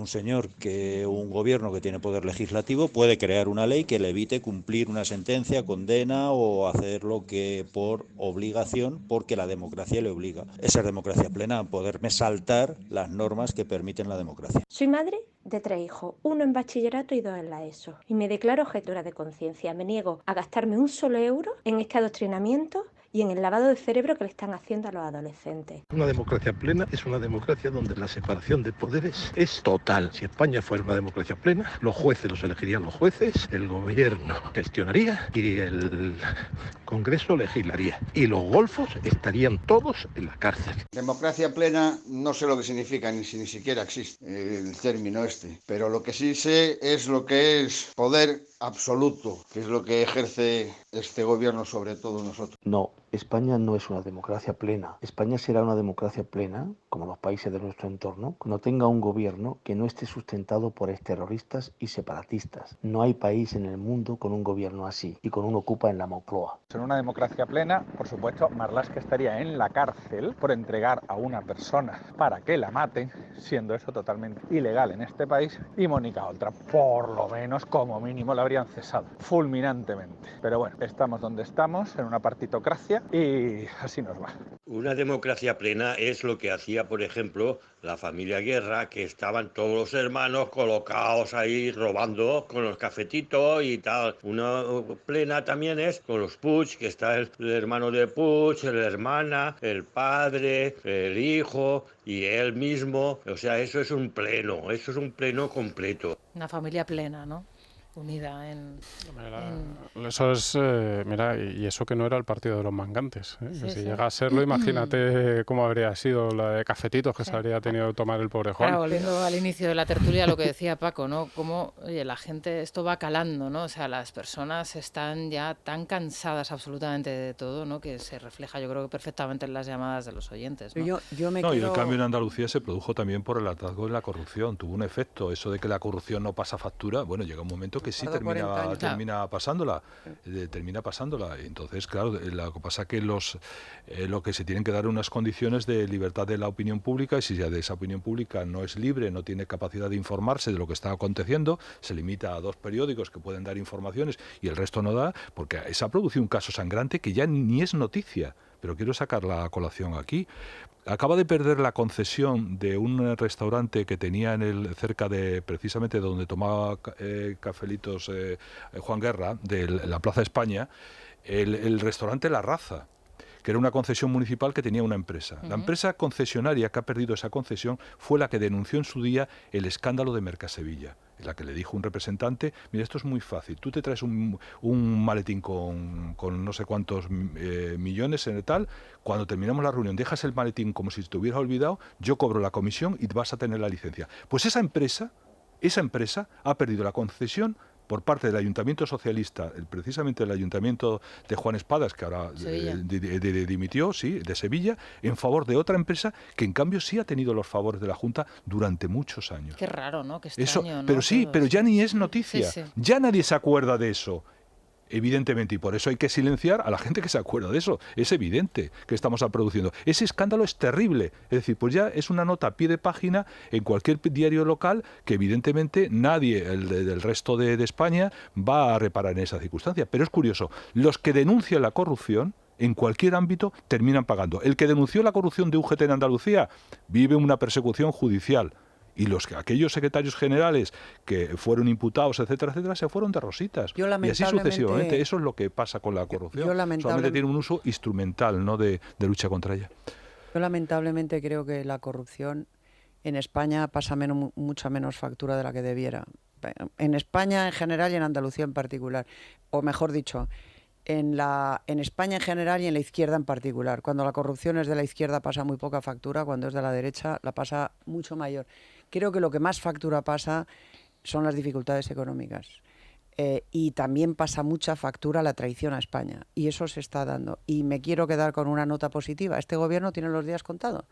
un gobierno que tiene poder legislativo puede crear una ley que le evite cumplir una sentencia, condena o hacer lo que por obligación, porque la democracia le obliga. Esa es democracia plena, poderme saltar las normas que permiten la democracia. Soy madre de 3 hijos, 1 en bachillerato y 2 en la ESO. Y me declaro objetora de conciencia. Me niego a gastarme un solo euro en este adoctrinamiento y en el lavado de cerebro que le están haciendo a los adolescentes. Una democracia plena es una democracia donde la separación de poderes es total. Si España fuera una democracia plena, los jueces los elegirían los jueces, el gobierno gestionaría y el Congreso legislaría. Y los golfos estarían todos en la cárcel. Democracia plena no sé lo que significa, ni siquiera existe el término este. Pero lo que sí sé es lo que es poder absoluto, que es lo que ejerce este gobierno sobre todos nosotros. No, España no es una democracia plena. España será una democracia plena, como los países de nuestro entorno, cuando tenga un gobierno que no esté sustentado por exterroristas y separatistas. No hay país en el mundo con un gobierno así y con un ocupa en la Moncloa. En una democracia plena, por supuesto, Marlaska estaría en la cárcel por entregar a una persona para que la maten, siendo eso totalmente ilegal en este país, y Mónica Oltra, por lo menos, como mínimo, la habrían cesado fulminantemente. Pero bueno, estamos donde estamos, en una partitocracia, y así nos va. Una democracia plena es lo que hacía, por ejemplo, la familia Guerra, que estaban todos los hermanos colocados ahí robando con los cafetitos y tal. Una plena también es con los Puig, que está el hermano de Puig, la hermana, el padre, el hijo y él mismo. O sea, eso es un pleno completo. Una familia plena, ¿no? Unida en... Eso es, mira, y eso que no era el partido de los mangantes, ¿eh? Sí, Que si sí. llega a serlo, imagínate cómo habría sido la de cafetitos que se habría tenido que tomar el pobre Juan. Claro, volviendo al inicio de la tertulia, lo que decía Paco, ¿no? Cómo, oye, la gente, esto va calando, ¿no? O sea, las personas están ya tan cansadas absolutamente de todo, ¿no? Que se refleja, yo creo que perfectamente en las llamadas de los oyentes, ¿no? Y el cambio en Andalucía se produjo también por el hartazgo de la corrupción. Tuvo un efecto, eso de que la corrupción no pasa factura. Bueno, llega un momento que sí termina pasándola. Entonces, claro, lo que pasa es que lo que se tienen que dar unas condiciones de libertad de la opinión pública, y si ya de esa opinión pública no es libre, no tiene capacidad de informarse de lo que está aconteciendo, se limita a 2 periódicos que pueden dar informaciones y el resto no da, porque se ha producido un caso sangrante que ya ni es noticia. Pero quiero sacar la colación aquí. Acaba de perder la concesión de un restaurante que tenía cerca de, precisamente donde tomaba cafelitos Juan Guerra, de la Plaza España, el restaurante La Raza, que era una concesión municipal que tenía una empresa. La empresa concesionaria que ha perdido esa concesión fue la que denunció en su día el escándalo de Mercasevilla, en la que le dijo un representante: mira, esto es muy fácil, tú te traes un maletín con no sé cuántos millones en tal, cuando terminamos la reunión dejas el maletín como si te hubieras olvidado, yo cobro la comisión y vas a tener la licencia. Pues esa empresa ha perdido la concesión por parte del Ayuntamiento Socialista, precisamente el Ayuntamiento de Juan Espadas, que ahora dimitió, sí, de Sevilla, en favor de otra empresa que en cambio sí ha tenido los favores de la Junta durante muchos años. Qué raro, ¿no? Qué extraño, ¿no? Pero sí, pero ya ni es noticia. Sí, sí. Ya nadie se acuerda de eso. Evidentemente, y por eso hay que silenciar a la gente que se acuerda de eso. Es evidente que estamos produciendo. Ese escándalo es terrible. Es decir, pues ya es una nota a pie de página en cualquier diario local que evidentemente nadie del resto de España va a reparar en esa circunstancia. Pero es curioso, los que denuncian la corrupción en cualquier ámbito terminan pagando. El que denunció la corrupción de UGT en Andalucía vive una persecución judicial. Y aquellos secretarios generales que fueron imputados, etcétera, etcétera, se fueron de rositas. Y así sucesivamente. Eso es lo que pasa con la corrupción. Solamente tiene un uso instrumental, no de lucha contra ella. Yo lamentablemente creo que la corrupción en España pasa mucha menos factura de la que debiera. En España en general y en Andalucía en particular. O mejor dicho, en España en general y en la izquierda en particular. Cuando la corrupción es de la izquierda pasa muy poca factura, cuando es de la derecha la pasa mucho mayor. Creo que lo que más factura pasa son las dificultades económicas. Y también pasa mucha factura la traición a España. Y eso se está dando. Y me quiero quedar con una nota positiva. Este gobierno tiene los días contados.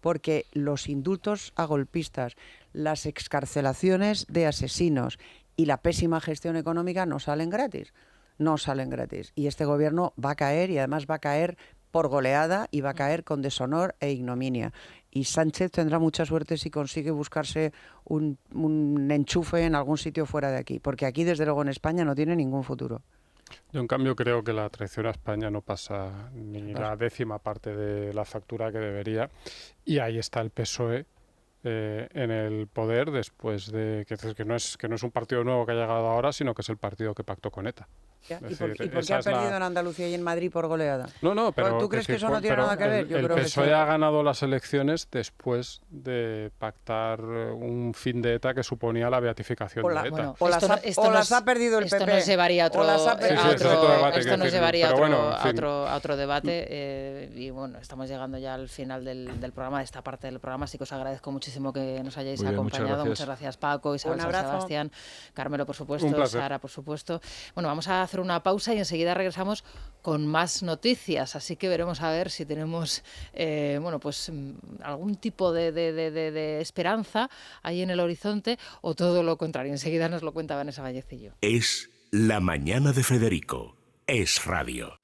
Porque los indultos a golpistas, las excarcelaciones de asesinos y la pésima gestión económica no salen gratis. No salen gratis. Y este gobierno va a caer, y además va a caer por goleada, y va a caer con deshonor e ignominia. Y Sánchez tendrá mucha suerte si consigue buscarse un enchufe en algún sitio fuera de aquí, porque aquí, desde luego, en España no tiene ningún futuro. Yo, en cambio, creo que la traición a España no pasa ni la 10ª parte de la factura que debería, y ahí está el PSOE en el poder después de que no es un partido nuevo que ha llegado ahora, sino que es el partido que pactó con ETA. ¿Y por qué ha perdido en Andalucía y en Madrid por goleada? No, pero ¿tú crees que eso no tiene nada que ver? Yo el creo PSOE ha ganado las elecciones después de pactar un fin de ETA que suponía la beatificación de ETA. Bueno, o las ha perdido el PP. Esto nos llevaría a otro debate. Y bueno, estamos llegando ya al final del programa, de esta parte del programa. Así que os agradezco muchísimo que nos hayáis acompañado. Muchas gracias, Paco, Isabel, San Sebastián, Carmelo, por supuesto, Sara, por supuesto. Bueno, vamos a hacer una pausa y enseguida regresamos con más noticias, así que veremos a ver si tenemos algún tipo de esperanza ahí en el horizonte o todo lo contrario. Enseguida nos lo cuenta Vanessa Vallecillo. Es La Mañana de Federico. Es Radio.